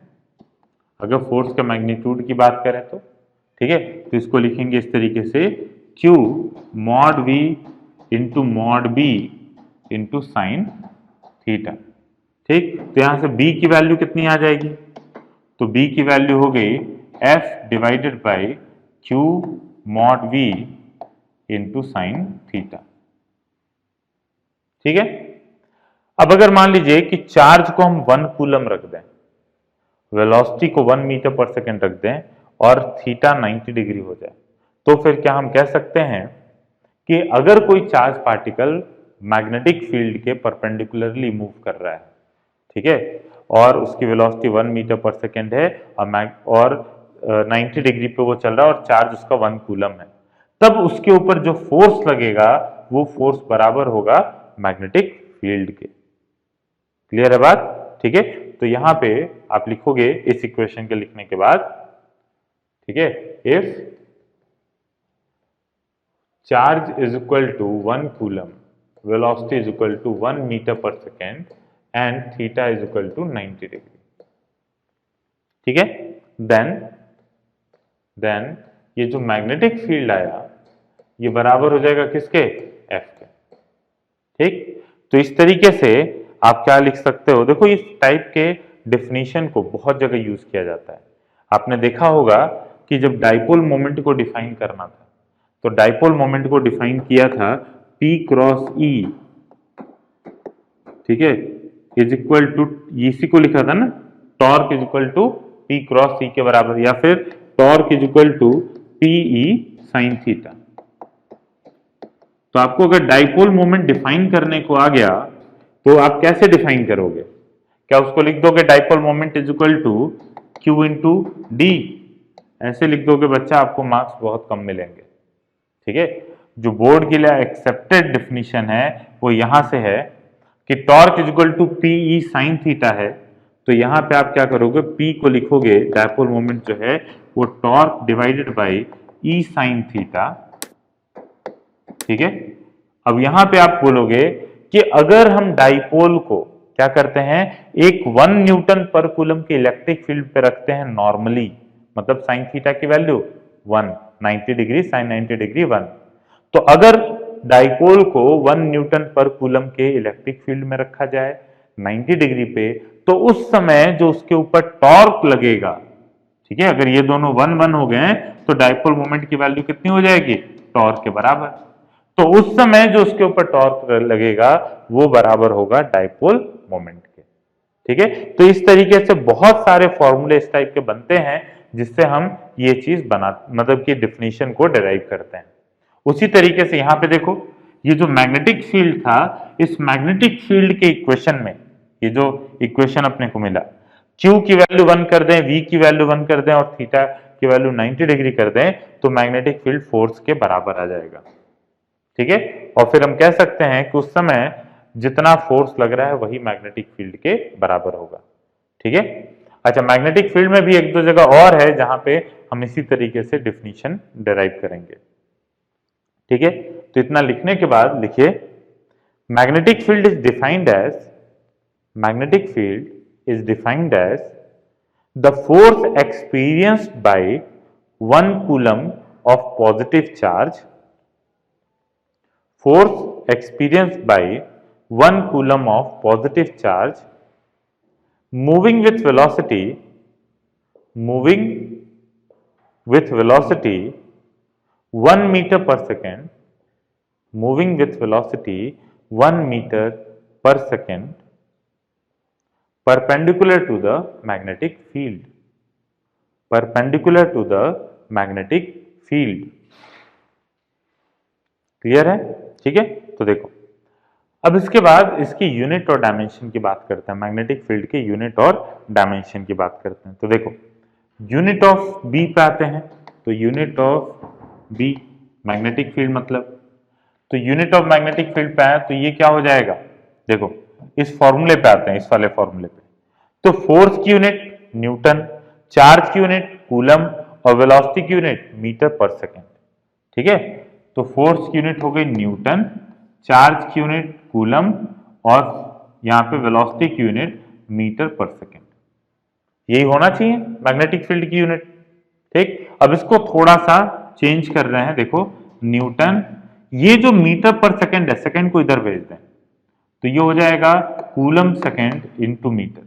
अगर फोर्स के मैग्नीट्यूड की बात करें तो। ठीक है, तो इसको लिखेंगे इस तरीके से, Q mod V into mod B into sine theta. ठीक, तो यहां से B की वैल्यू कितनी आ जाएगी, तो B की वैल्यू हो गई F divided by Q mod V into sine theta. ठीक है, अब अगर मान लीजिए कि चार्ज को हम 1 कूलम रख दें, वेलोसिटी को 1 मीटर पर सेकेंड रख दें, और थीटा 90 डिग्री हो जाए, तो फिर क्या हम कह सकते हैं कि अगर कोई चार्ज पार्टिकल मैग्नेटिक फील्ड के परपेंडिकुलरली मूव कर रहा है, ठीक है, और उसकी वेलोसिटी 1 मीटर पर सेकेंड है, और 90 डिग्री पे वो चल रहा है, और चार्ज उसका 1 कूलम है, तब उसके ऊपर जो फोर्स लगेगा वो फोर्स बराबर होगा मैग्नेटिक फील्ड के। क्लियर है बात? ठीक है, तो यहां पे आप लिखोगे इस इक्वेशन के लिखने के बाद, ठीक है, if charge is equal to 1 coulomb, velocity is equal to 1 metre per second, and theta is equal to 90 degree. ठीक है, देन ये जो मैग्नेटिक फील्ड आया ये बराबर हो जाएगा किसके, एफ के। ठीक, तो इस तरीके से आप क्या लिख सकते हो, देखो इस टाइप के डेफिनेशन को बहुत जगह यूज किया जाता है। आपने देखा होगा कि जब डाइपोल मोमेंट को डिफाइन करना था, तो डाइपोल मोमेंट को डिफाइन किया था P क्रॉस E, ठीक है, इज इक्वल टू, इसी को लिखा था ना, torque is equal to P cross E के बराबर, या फिर torque is equal to PE sine theta. तो आपको अगर डाइपोल मोमेंट डिफाइन करने को आ गया तो आप कैसे डिफाइन करोगे, क्या उसको लिख दोगे dipole moment is equal to Q into d, ऐसे लिख दोगे बच्चा, आपको मार्क्स बहुत कम मिलेंगे। ठीक है, जो बोर्ड के लिए एक्सेप्टेड डेफिनेशन है वो यहां से है कि torque is equal to PE sine theta है, तो यहां पे आप क्या करोगे, P को लिखोगे, डाइपोल मोमेंट जो है वो torque divided by E sine theta. ठीक है, अब यहां पे आप बोलोगे कि अगर हम डाइपोल को क्या करते हैं, एक 1 न्यूटन पर कूलम के इलेक्ट्रिक फील्ड पे रखते हैं नॉर्मली, मतलब साइन थीटा की वैल्यू 1, 90 डिग्री साइन 90 डिग्री 1, तो अगर डाइपोल को 1 न्यूटन पर कूलम के इलेक्ट्रिक फील्ड में रखा जाए 90 डिग्री पे, तो उस समय जो उसके ऊपर टॉर्क लगेगा, ठीक है, अगर ये दोनों 1 1 हो गए तो डाइपोल मोमेंट की वैल्यू कितनी हो जाएगी, टॉर्क के बराबर। तो उस समय जो उसके ऊपर टॉर्क लगेगा वो बराबर होगा डाइपोल मोमेंट के। ठीक है। तो इस तरीके से बहुत सारे फॉर्मूले इस टाइप के बनते हैं जिससे हम ये चीज बना मतलब कि डेफिनेशन को डिराइव करते हैं। उसी तरीके से यहाँ पे देखो, ये जो मैग्नेटिक फील्ड था, इस मैग्नेटिक फील्ड के इक्वेशन में ये जो इक्वेशन अपने को मिला, Q की वैल्यू 1 कर दें, V की वैल्यू 1 कर दें और थीटा की वैल्यू 90 डिग्री कर दें तो मैग्नेटिक फील्ड फोर्स के बराबर आ जाएगा। ठीक है। और फिर हम कह सकते हैं कि उस समय जितना फोर्स लग रहा है वही मैग्नेटिक फील्ड के बराबर होगा। ठीक है। अच्छा, मैग्नेटिक फील्ड में भी एक दो जगह और है जहां पे हम इसी तरीके से डिफिनीशन डिराइव करेंगे। ठीक है। तो इतना लिखने के बाद लिखिए, magnetic field is defined as the force experienced by 1 coulomb of positive charge, force experienced by 1 coulomb of positive charge moving with velocity 1 meter per second, moving with velocity 1 meter per second perpendicular to the magnetic field, perpendicular to the magnetic field। Clear है? ठीक है। तो देखो, अब इसके बाद इसकी unit और डायमेंशन की बात करते हैं, मैग्नेटिक फील्ड के यूनिट और डायमेंशन की बात करते हैं। तो देखो, यूनिट ऑफ बी पे आते हैं। तो unit of b magnetic field मतलब, तो यूनिट ऑफ मैग्नेटिक फील्ड पे आए तो ये क्या हो जाएगा, देखो इस फॉर्मूले पे आते हैं, इस वाले फॉर्मूले पे। तो फोर्स की यूनिट न्यूटन, चार्ज की यूनिट कूलम और वेलोसिटी की यूनिट मीटर पर सेकेंड। ठीक है। तो फोर्स की यूनिट हो गई न्यूटन, चार्ज की यूनिट कूलम और यहाँ पे वेलोसिटी की यूनिट मीटर पर सेकेंड। यही होना चाहिए मैग्नेटिक फील्ड की यूनिट। ठीक। अब इसको थोड़ा सा चेंज कर रहे हैं, देखो न्यूटन, ये जो मीटर पर सेकेंड है, सेकेंड को इधर भेज दें तो ये हो जाएगा coulomb second into metre.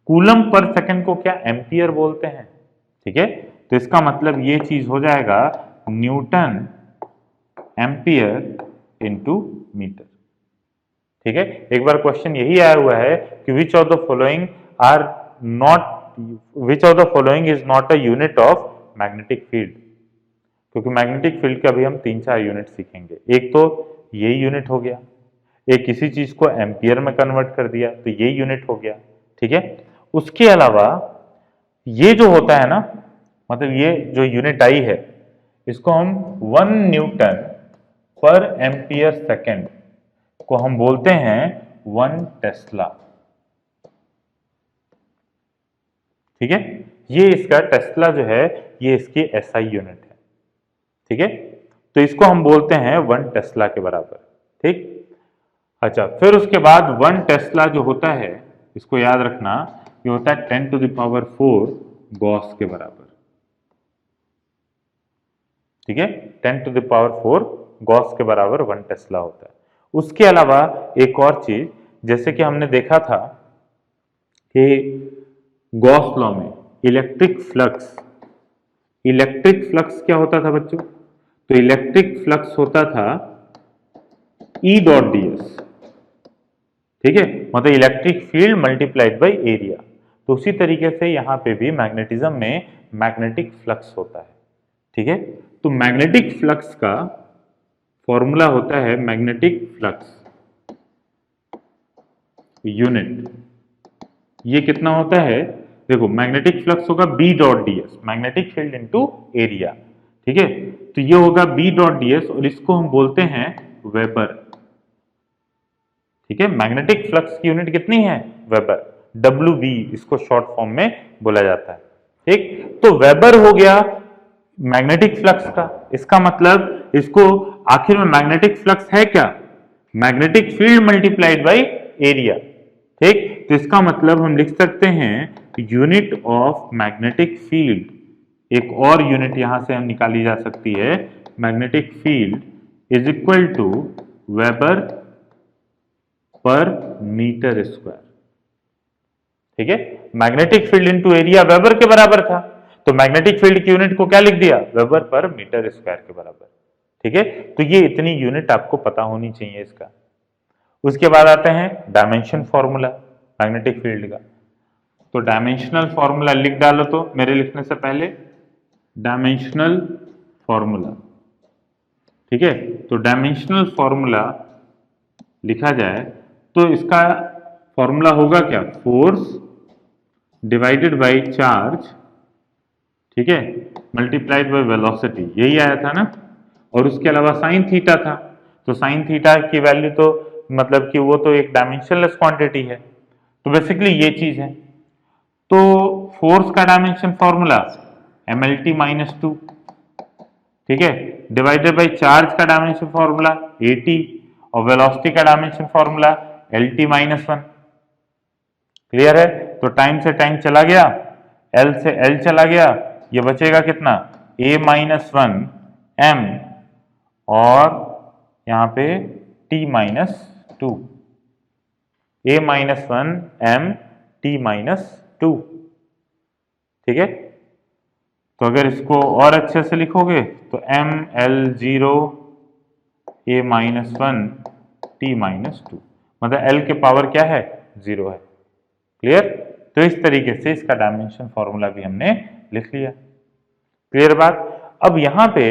Coulomb पर सेकेंड को क्या एम्पियर बोलते हैं। ठीक है। तो इसका मतलब ये चीज हो जाएगा न्यूटन एम्पियर इंटू मीटर। ठीक है। एक बार क्वेश्चन यही आया हुआ है कि which of the following is not a unit of magnetic field, क्योंकि मैग्नेटिक फील्ड के अभी हम 3-4 यूनिट सीखेंगे। एक तो ये यूनिट हो गया, एक किसी चीज को एम्पियर में कन्वर्ट कर दिया तो ये यूनिट हो गया। ठीक है। उसके अलावा ये जो होता है ना, मतलब ये जो यूनिट आई है इसको हम 1 न्यूटन पर एम्पियर सेकेंड को हम बोलते हैं 1 टेस्ला। ठीक है। ये इसका टेस्ला जो है ये इसकी एसआई यूनिट है। ठीक है। तो इसको हम बोलते हैं 1 टेस्ला के बराबर। ठीक। अच्छा, फिर उसके बाद 1 टेस्ला जो होता है, इसको याद रखना, ये होता है 10⁴ गॉस के बराबर। ठीक है। 10⁴ गॉस के बराबर 1 टेस्ला होता है। उसके अलावा एक और चीज, जैसे कि हमने देखा था कि गॉस लॉ में इलेक्ट्रिक फ्लक्स क्या होता था बच्चों, तो इलेक्ट्रिक फ्लक्स होता था E डॉट ds। ठीक है। मतलब electric field multiplied by area. तो उसी तरीके से यहां पे भी मैग्नेटिज्म में मैग्नेटिक फ्लक्स होता है। ठीक है। तो मैग्नेटिक फ्लक्स का फॉर्मूला होता है मैग्नेटिक फ्लक्स यूनिट। ये कितना होता है, देखो मैग्नेटिक फ्लक्स होगा B dot ds, magnetic field into area. ठीक है। तो ये होगा B डॉट ds और इसको हम बोलते हैं वेबर। ठीक है। मैग्नेटिक फ्लक्स की यूनिट कितनी है, वेबर, WB इसको शॉर्ट फॉर्म में बोला जाता है। ठीक। तो वेबर हो गया मैग्नेटिक फ्लक्स का। इसका मतलब इसको आखिर में मैग्नेटिक फ्लक्स है क्या, magnetic field multiplied by area. ठीक। तो इसका मतलब हम लिख सकते हैं यूनिट ऑफ मैग्नेटिक फील्ड, एक और यूनिट यहां से हम निकाली जा सकती है, magnetic field is equal to weber पर मीटर स्क्वायर। ठीक है। Magnetic field into area weber के बराबर था, तो मैग्नेटिक फील्ड की यूनिट को क्या लिख दिया, वेबर पर मीटर स्क्वायर के बराबर। ठीक है। तो ये इतनी यूनिट आपको पता होनी चाहिए इसका। उसके बाद आते हैं डायमेंशन फॉर्मूला मैग्नेटिक फील्ड का। तो डायमेंशनल फॉर्मूला लिख डालो, तो मेरे लिखने से पहले डायमेंशनल फॉर्मूला, ठीक है। तो डायमेंशनल फॉर्मूला लिखा जाए तो इसका फॉर्मूला होगा क्या, फोर्स डिवाइडेड बाय चार्ज, ठीक है, मल्टीप्लाइड बाय वेलोसिटी, यही आया था ना। और उसके अलावा साइन थीटा था, तो साइन थीटा की वैल्यू तो मतलब कि वो तो एक डायमेंशनलेस क्वांटिटी है, तो बेसिकली ये चीज है। तो फोर्स का डायमेंशन फॉर्मूला mlt माइनस 2, ठीक है, डिवाइडेड बाय चार्ज का डायमेंशन फॉर्मूला at, और वेलोसिटी का dimension formula lt minus 1। Clear है। तो टाइम से टाइम चला गया, l से l चला गया, ये बचेगा कितना, a माइनस 1 m, और यहाँ पे t minus 2, a minus 1 m t minus 2, ठीक है। तो अगर इसको और अच्छे से लिखोगे तो m l0 a minus 1 t minus 2, मतलब l के पावर क्या है, 0 है। क्लियर। तो इस तरीके से इसका डायमेंशन फॉर्मूला भी हमने लिख लिया। क्लियर बात। अब यहाँ पे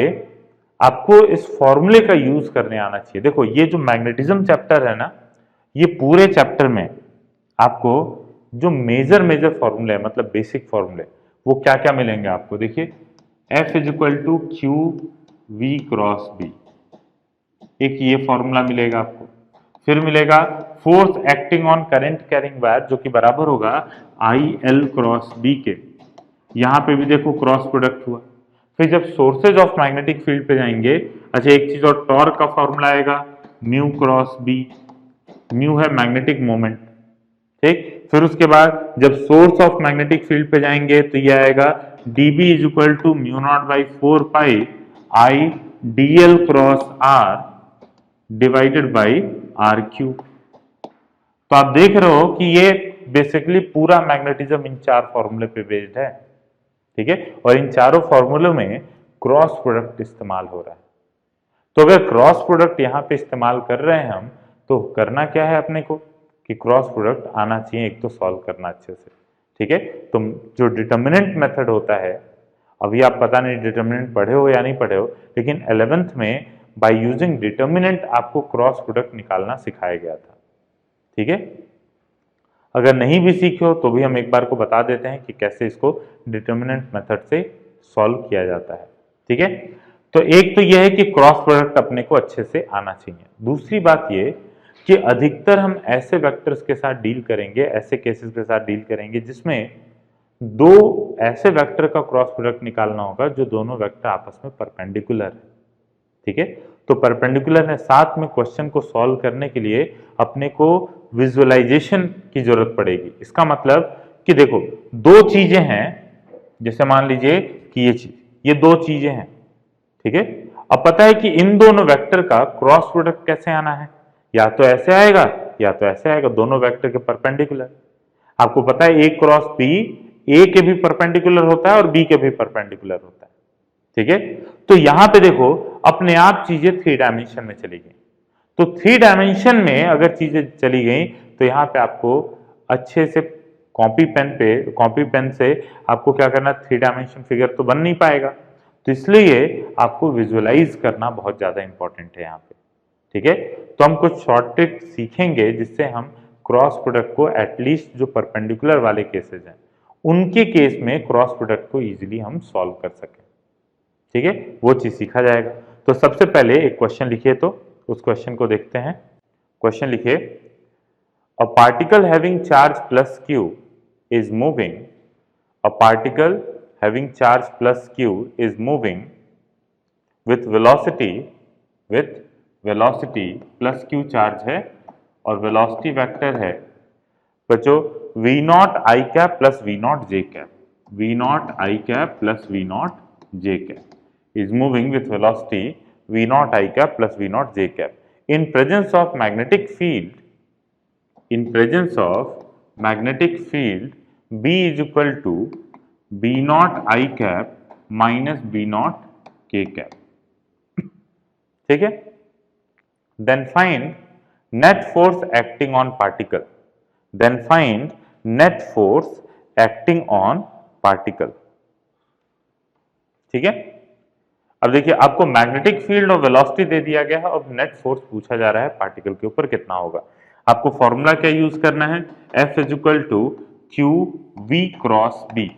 आपको इस फॉर्मूले का यूज करने आना चाहिए। देखो ये जो मैग्नेटिज्म चैप्टर है ना, ये पूरे चैप्टर में आपको जो मेजर मेजर फॉर्मूले है, मतलब बेसिक फॉर्मूले, वो क्या क्या मिलेंगे आपको। देखिए F is equal to q v cross b, एक ये फॉर्मूला मिलेगा आपको। फिर मिलेगा force acting on current carrying wire, जो कि बराबर होगा आई एल क्रॉस बी के। यहां पे भी देखो क्रॉस प्रोडक्ट हुआ। फिर जब सोर्सेज ऑफ मैग्नेटिक फील्ड पे जाएंगे, अच्छा एक चीज और, टॉर्क का फॉर्मूला आएगा म्यू क्रॉस बी, म्यू है मैग्नेटिक मोमेंट, ठीक। फिर उसके बाद जब सोर्स ऑफ मैग्नेटिक फील्ड पे जाएंगे तो ये आएगा dB is equal to mu naught by 4 pi i d l cross r divided by r cube. तो आप देख रहे हो कि ये बेसिकली पूरा मैग्नेटिज्म इन चार फॉर्मूले पे बेस्ड है, ठीक है। और इन चारों फॉर्मूलों में क्रॉस प्रोडक्ट इस्तेमाल हो रहा है। तो अगर क्रॉस प्रोडक्ट यहाँ पे इस्तेमाल कर रहे हैं हम, तो करना क्या है अपने को कि क्रॉस प्रोडक्ट आना चाहिए एक तो सॉल्व करना अच्छे से, ठीक है। तो जो डिटर्मिनेंट मेथड होता है, अभी आप पता नहीं डिटर्मिनेंट पढ़े हो या नहीं पढ़े हो, लेकिन 11th में बाय यूजिंग डिटर्मिनेंट आपको क्रॉस प्रोडक्ट निकालना सिखाया गया था, ठीक है। अगर नहीं भी सीखे हो तो भी हम एक बार को बता देते हैं कि कैसे इसको डिटर्मिनेंट मेथड से सॉल्व किया जाता है, ठीक है। तो एक तो यह है कि क्रॉस प्रोडक्ट अपने को अच्छे से आना चाहिए। दूसरी बात ये कि अधिकतर हम ऐसे वेक्टर्स के साथ डील करेंगे, ऐसे केसेस के साथ डील करेंगे जिसमें दो ऐसे वेक्टर का क्रॉस प्रोडक्ट निकालना होगा जो दोनों वेक्टर आपस में परपेंडिकुलर है, ठीक है। तो परपेंडिकुलर है, साथ में क्वेश्चन को सॉल्व करने के लिए अपने को विजुअलाइजेशन की जरूरत पड़ेगी। इसका मतलब कि देखो दो चीजें हैं, जैसे मान लीजिए कि ये चीज, ये दो चीजें हैं, ठीक है। अब पता है कि इन दोनों वेक्टर का क्रॉस प्रोडक्ट कैसे आना है, या तो ऐसे आएगा या तो ऐसे आएगा, दोनों वेक्टर के परपेंडिकुलर। आपको पता है ए क्रॉस बी ए के भी परपेंडिकुलर होता है और बी के भी परपेंडिकुलर होता है, ठीक है। तो यहां पे देखो अपने आप चीजें 3 डायमेंशन में चली गई। तो 3 डायमेंशन में अगर चीजें चली गई तो यहां पे आपको अच्छे से कॉपी पेन से आपको क्या करना, 3 डायमेंशन फिगर तो बन नहीं पाएगा, तो इसलिए आपको विजुअलाइज करना बहुत ज्यादा इंपॉर्टेंट है यहाँ पे, ठीक है। तो हम कुछ शॉर्ट ट्रिक सीखेंगे जिससे हम क्रॉस प्रोडक्ट को एटलीस्ट जो परपेंडिकुलर वाले केसेस हैं उनके केस में क्रॉस प्रोडक्ट को इजीली हम सॉल्व कर सकें, ठीक है, वो चीज सीखा जाएगा। तो सबसे पहले एक क्वेश्चन लिखिए, तो उस क्वेश्चन को देखते हैं। क्वेश्चन लिखिए, a particle having charge plus q is moving, a particle having charge plus q is moving with velocity plus q charge है और वेलोसिटी वेक्टर है बच्चों v naught i cap plus v naught j cap, v naught i cap plus v naught j cap is moving with velocity v naught i cap plus v naught j cap in presence of magnetic field, in presence of magnetic field B is equal to b naught i cap minus b naught k cap, ठीक है। Then find net force acting on particle. Then find net force acting on particle. ठीक है, अब देखिए आपको magnetic field और velocity दे दिया गया है, अब नेट फोर्स पूछा जा रहा है पार्टिकल के ऊपर कितना होगा। आपको फॉर्मूला क्या यूज करना है, F is to q v cross b.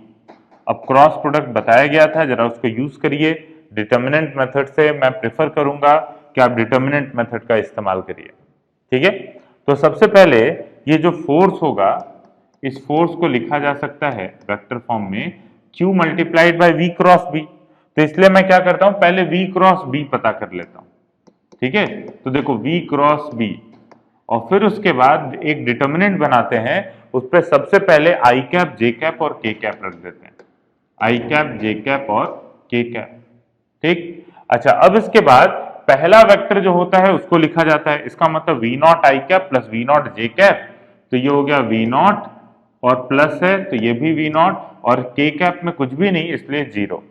अब क्रॉस प्रोडक्ट बताया गया था, जरा उसको यूज करिए। डिटर्मिनेंट मेथड से मैं प्रेफर करूंगा कि आप डिटर्मिनेंट मेथड का इस्तेमाल करिए। ठीक है, तो सबसे पहले ये जो फोर्स होगा, इस फोर्स को लिखा जा सकता है वेक्टर फॉर्म में Q multiplied by V cross B। तो इसलिए मैं क्या करता हूं, पहले V क्रॉस B पता कर लेता हूं। ठीक है, तो देखो V क्रॉस B, और फिर उसके बाद एक डिटर्मिनेंट बनाते हैं, उस पर सबसे पहले आई कैप, जे कैप और के कैप रख देते हैं। आई कैप, जे कैप और के कैप। ठीक, अच्छा अब इसके बाद पहला वेक्टर जो होता है उसको लिखा जाता है, इसका मतलब v naught i cap plus v naught j cap, तो ये हो गया वी नॉट और प्लस है तो ये भी वी नॉट, और के कैप में कुछ भी नहीं इसलिए जीरो।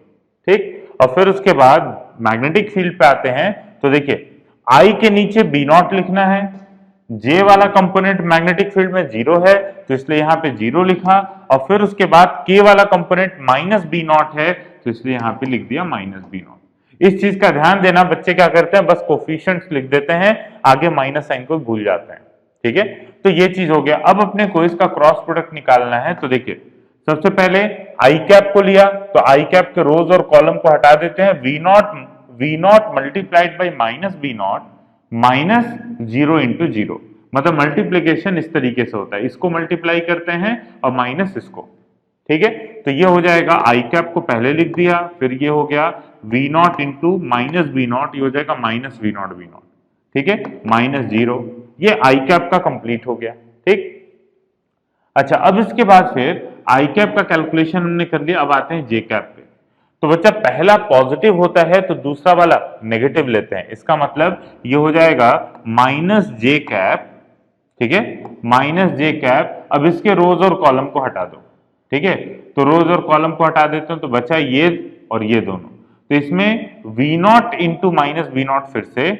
ठीक, और फिर उसके बाद मैग्नेटिक फील्ड पे आते हैं, तो देखिए आई के नीचे बी नॉट लिखना है, जे वाला कंपोनेंट मैग्नेटिक फील्ड में जीरो है तो इसलिए यहाँ पे जीरो लिखा, और फिर उसके बाद के वाला कंपोनेंट माइनस बी नॉट है तो इसलिए यहाँ पे लिख दिया माइनस बी नॉट। इस चीज का ध्यान देना, बच्चे क्या करते हैं बस कोफिशिएंट्स लिख देते हैं, आगे माइनस साइन को भूल जाते हैं। ठीक है, तो ये चीज हो गया। अब अपने को इसका क्रॉस प्रोडक्ट निकालना है, तो देखिए सबसे पहले आई कैप को लिया, तो आई कैप के रोज और कॉलम को हटा देते हैं, v naught multiplied by minus b naught minus zero into zero, मतलब मल्टीप्लीकेशन इस तरीके से होता है, इसको मल्टीप्लाई करते हैं और माइनस इसको। ठीक है, तो ये हो जाएगा आई कैप को पहले लिख दिया, फिर ये हो गया v naught into minus b naught, ये हो जाएगा minus v naught b naught. ठीक है, माइनस जीरो, ये आई कैप का कंप्लीट हो गया। ठीक, अच्छा अब इसके बाद फिर आई कैप का कैलकुलेशन हमने कर लिया, अब आते हैं जे कैप पे। तो बच्चा पहला पॉजिटिव होता है तो दूसरा वाला नेगेटिव लेते हैं, इसका मतलब ये हो जाएगा माइनस जे कैप। ठीक है, माइनस जे कैप, अब इसके रोज और कॉलम को हटा दो। ठीक है, तो रोज और कॉलम को हटा देते हैं तो बचा ये और ये दोनों, तो इसमें v naught into minus b naught, फिर से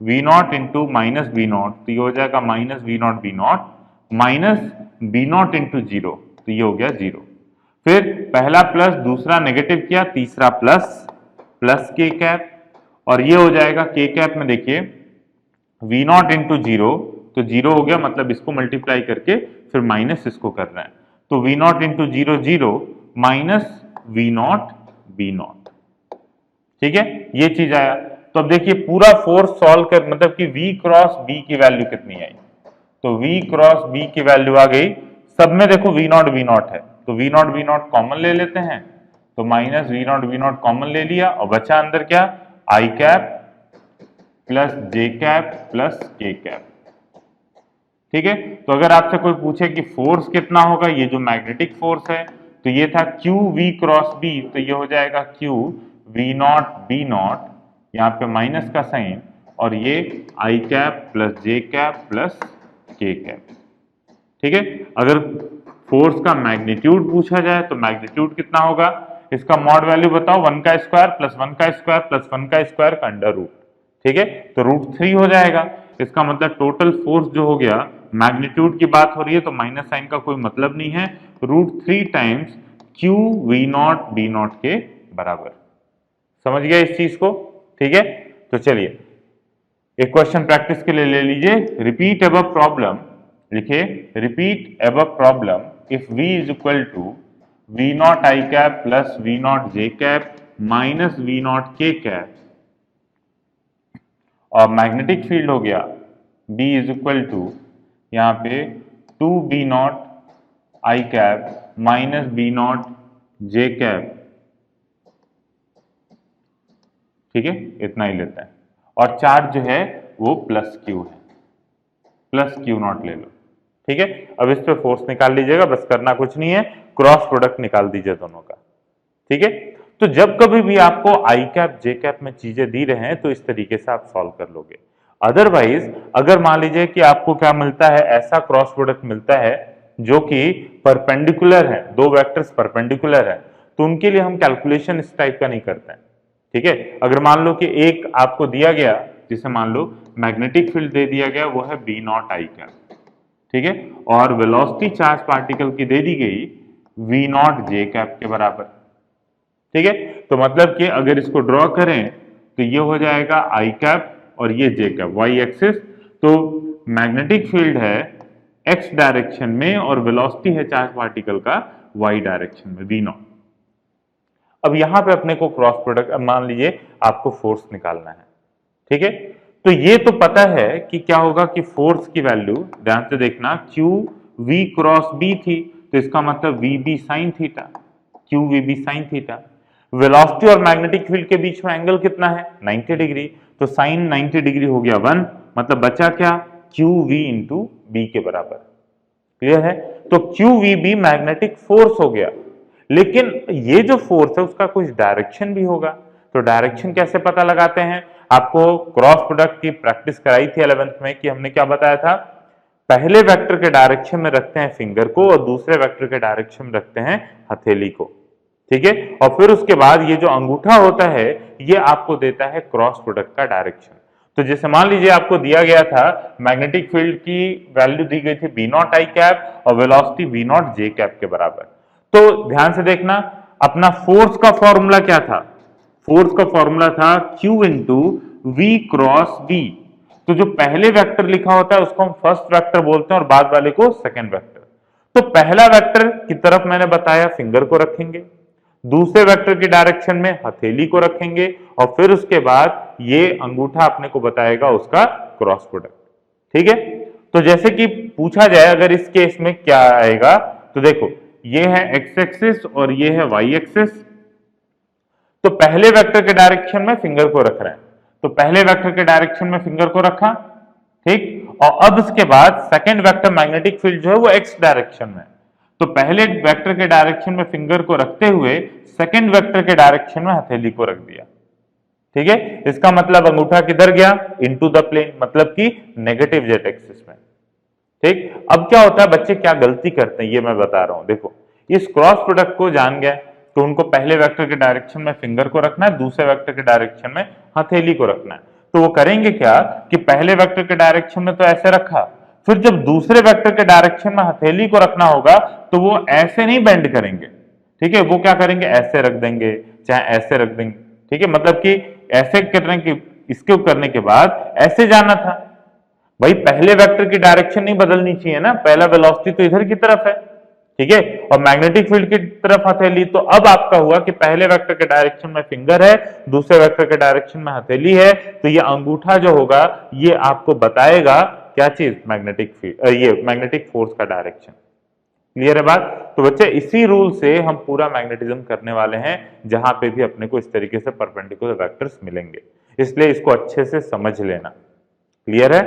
v naught into minus b naught, तो ये हो जाएगा minus v naught b naught, minus b naught into zero, तो ये हो गया जीरो। फिर पहला प्लस, दूसरा नेगेटिव किया, तीसरा प्लस, प्लस के कैप, और ये हो जाएगा के कैप में देखिए वी नॉट इंटू जीरो, तो जीरो हो गया, मतलब इसको मल्टीप्लाई करके फिर माइनस इसको कर रहे हैं, तो v naught into zero zero minus v naught b naught. ठीक है, ये चीज आया। तो अब देखिए पूरा फोर्स सॉल्व कर, मतलब कि v क्रॉस b की वैल्यू कितनी आई, तो v क्रॉस b की वैल्यू आ गई, सब में देखो v नॉट है, तो v नॉट कॉमन ले लेते हैं, तो माइनस v नॉट कॉमन ले लिया, और बचा अंदर क्या, आई cap plus j cap plus k cap. ठीक है, तो अगर आपसे कोई पूछे कि फोर्स कितना होगा, ये जो मैग्नेटिक फोर्स है, तो ये था क्यू वी क्रॉस बी, तो ये हो जाएगा q v naught b naught, यहाँ पे माइनस का साइन, और ये i cap plus j cap plus k cap. ठीक है, अगर फोर्स का मैग्नीट्यूड पूछा जाए तो मैग्नीट्यूड कितना होगा, इसका मॉड वैल्यू बताओ, 1 का स्क्वायर प्लस 1 का स्क्वायर प्लस 1 का स्क्वायर का अंडर रूट। ठीक है, तो √3 हो जाएगा, इसका मतलब टोटल फोर्स जो हो गया, मैग्नीट्यूड की बात हो रही है तो माइनस साइन का कोई मतलब नहीं है, √3 times q v naught b naught के बराबर। समझ गया इस चीज को। ठीक है, तो चलिए एक क्वेश्चन प्रैक्टिस के लिए ले लीजिए, रिपीट अबव प्रॉब्लम, लिखिए repeat above problem if v is equal to v naught i cap plus v naught j cap minus v naught k cap, और मैग्नेटिक फील्ड हो गया B इज इक्वल टू यहाँ पे 2 b naught i cap minus b naught j cap. ठीक है, इतना ही लेते हैं, और चार्ज जो है वो प्लस क्यू है, प्लस क्यू नॉट ले लो। ठीक है, अब इस पे फोर्स निकाल लीजिएगा, बस करना कुछ नहीं है, क्रॉस प्रोडक्ट निकाल दीजिए दोनों का। ठीक है, तो जब कभी भी आपको आई कैप जे कैप में चीजें दी रहे हैं तो इस तरीके से आप सॉल्व कर लोगे। अदरवाइज अगर मान लीजिए कि आपको क्या मिलता है, ऐसा क्रॉस प्रोडक्ट मिलता है जो कि परपेंडिकुलर है, दो वेक्टर्स परपेंडिकुलर है, तो उनके लिए हम कैलकुलेशन इस टाइप का नहीं करते हैं। ठीक है, अगर मान लो कि एक आपको दिया गया, जिसे मान लो मैग्नेटिक फील्ड दे दिया गया, वो है बी नॉट आई कैप। ठीक है, और वेलोसिटी चार्ज पार्टिकल की दे दी गई वी नॉट जे कैप के बराबर। ठीक है, तो मतलब कि अगर इसको ड्रॉ करें तो ये हो जाएगा आई कैप और ये जे कैप, वाई एक्सिस। तो मैग्नेटिक फील्ड है एक्स डायरेक्शन में और वेलोसिटी है चार्ज पार्टिकल का वाई डायरेक्शन में, वी नॉट। अब यहां पे अपने को क्रॉस प्रोडक्ट, मान लीजिए आपको फोर्स निकालना है। ठीक है, तो ये तो पता है कि क्या होगा कि फोर्स की वैल्यू, ध्यान से देखना, क्यू वी क्रॉस बी थी, तो इसका मतलब v b sine theta, q v b sine theta. Velocity और मैग्नेटिक फील्ड के बीच में एंगल कितना है, 90 डिग्री, तो साइन 90 डिग्री हो गया 1, मतलब बचा क्या, क्यू वी इंटू बी के बराबर। क्लियर है, तो q v b magnetic force हो गया, लेकिन ये जो फोर्स है उसका कुछ डायरेक्शन भी होगा। तो डायरेक्शन कैसे पता लगाते हैं, आपको क्रॉस प्रोडक्ट की प्रैक्टिस कराई थी 11th में कि हमने क्या बताया था, पहले वेक्टर के डायरेक्शन में रखते हैं फिंगर को और दूसरे वेक्टर के डायरेक्शन में रखते हैं हथेली को। ठीक है, और फिर उसके बाद ये जो अंगूठा होता है ये आपको देता है क्रॉस प्रोडक्ट का डायरेक्शन। तो जैसे मान लीजिए आपको दिया गया था मैग्नेटिक फील्ड की वैल्यू दी गई थी बी नॉट आई कैप और velocity v naught j cap के बराबर। तो ध्यान से देखना, अपना फोर्स का फॉर्मूला क्या था, फोर्स का फॉर्मूला था Q into v cross b. तो जो पहले वेक्टर लिखा होता है उसको हम फर्स्ट वेक्टर बोलते हैं और बाद वाले को सेकंड वेक्टर। तो पहला वेक्टर की तरफ मैंने बताया फिंगर को रखेंगे, दूसरे वेक्टर की डायरेक्शन में हथेली को रखेंगे और फिर उसके बाद ये अंगूठा अपने को बताएगा उसका क्रॉस प्रोडक्ट। ठीक है, तो जैसे कि पूछा जाए अगर इस केस में क्या आएगा, तो देखो ये है एक्स एक्सिस और ये है वाई एक्सिस। तो पहले वेक्टर के डायरेक्शन में फिंगर को रख रहे हैं, तो पहले वेक्टर के डायरेक्शन में फिंगर को रखा, ठीक, और अब इसके बाद सेकंड वेक्टर मैग्नेटिक फील्ड जो है वो एक्स डायरेक्शन में, तो पहले वेक्टर के डायरेक्शन में फिंगर को रखते हुए सेकंड वेक्टर के डायरेक्शन में हथेली को रख दिया। ठीक है, इसका मतलब अंगूठा किधर गया, इनटू द प्लेन, मतलब कि नेगेटिव जेड एक्सिस में। ठीक, अब क्या होता है, बच्चे क्या गलती करते हैं ये मैं बता रहा हूं। देखो इस क्रॉस प्रोडक्ट को जान गए तो उनको पहले वेक्टर के डायरेक्शन में फिंगर को रखना है, दूसरे वेक्टर के डायरेक्शन में हथेली को रखना है। तो वो करेंगे क्या कि पहले वेक्टर के डायरेक्शन में तो ऐसे रखा, फिर जब दूसरे वेक्टर के डायरेक्शन में हथेली को रखना होगा तो वो ऐसे नहीं बेंड करेंगे। ठीक है, वो क्या करेंगे, ऐसे रख देंगे, चाहे ऐसे रख देंगे। ठीक है, मतलब कि ऐसे करने की, इसके करने के बाद ऐसे जाना था। भाई पहले वेक्टर की डायरेक्शन नहीं बदलनी चाहिए ना, पहला वेलोसिटी तो इधर की तरफ है। ठीक है, और मैग्नेटिक फील्ड की तरफ हथेली, तो अब आपका हुआ कि पहले वेक्टर के डायरेक्शन में फिंगर है, दूसरे वेक्टर के डायरेक्शन में हथेली है, तो ये अंगूठा जो होगा ये आपको बताएगा क्या चीज, मैग्नेटिक फील्ड, ये मैग्नेटिक फोर्स का डायरेक्शन। क्लियर है बात। तो बच्चे इसी रूल से हम पूरा मैग्नेटिज्म करने वाले हैं, जहां पे भी अपने को इस तरीके से परपेंडिकुलर वेक्टर्स मिलेंगे, इसलिए इसको अच्छे से समझ लेना। क्लियर है,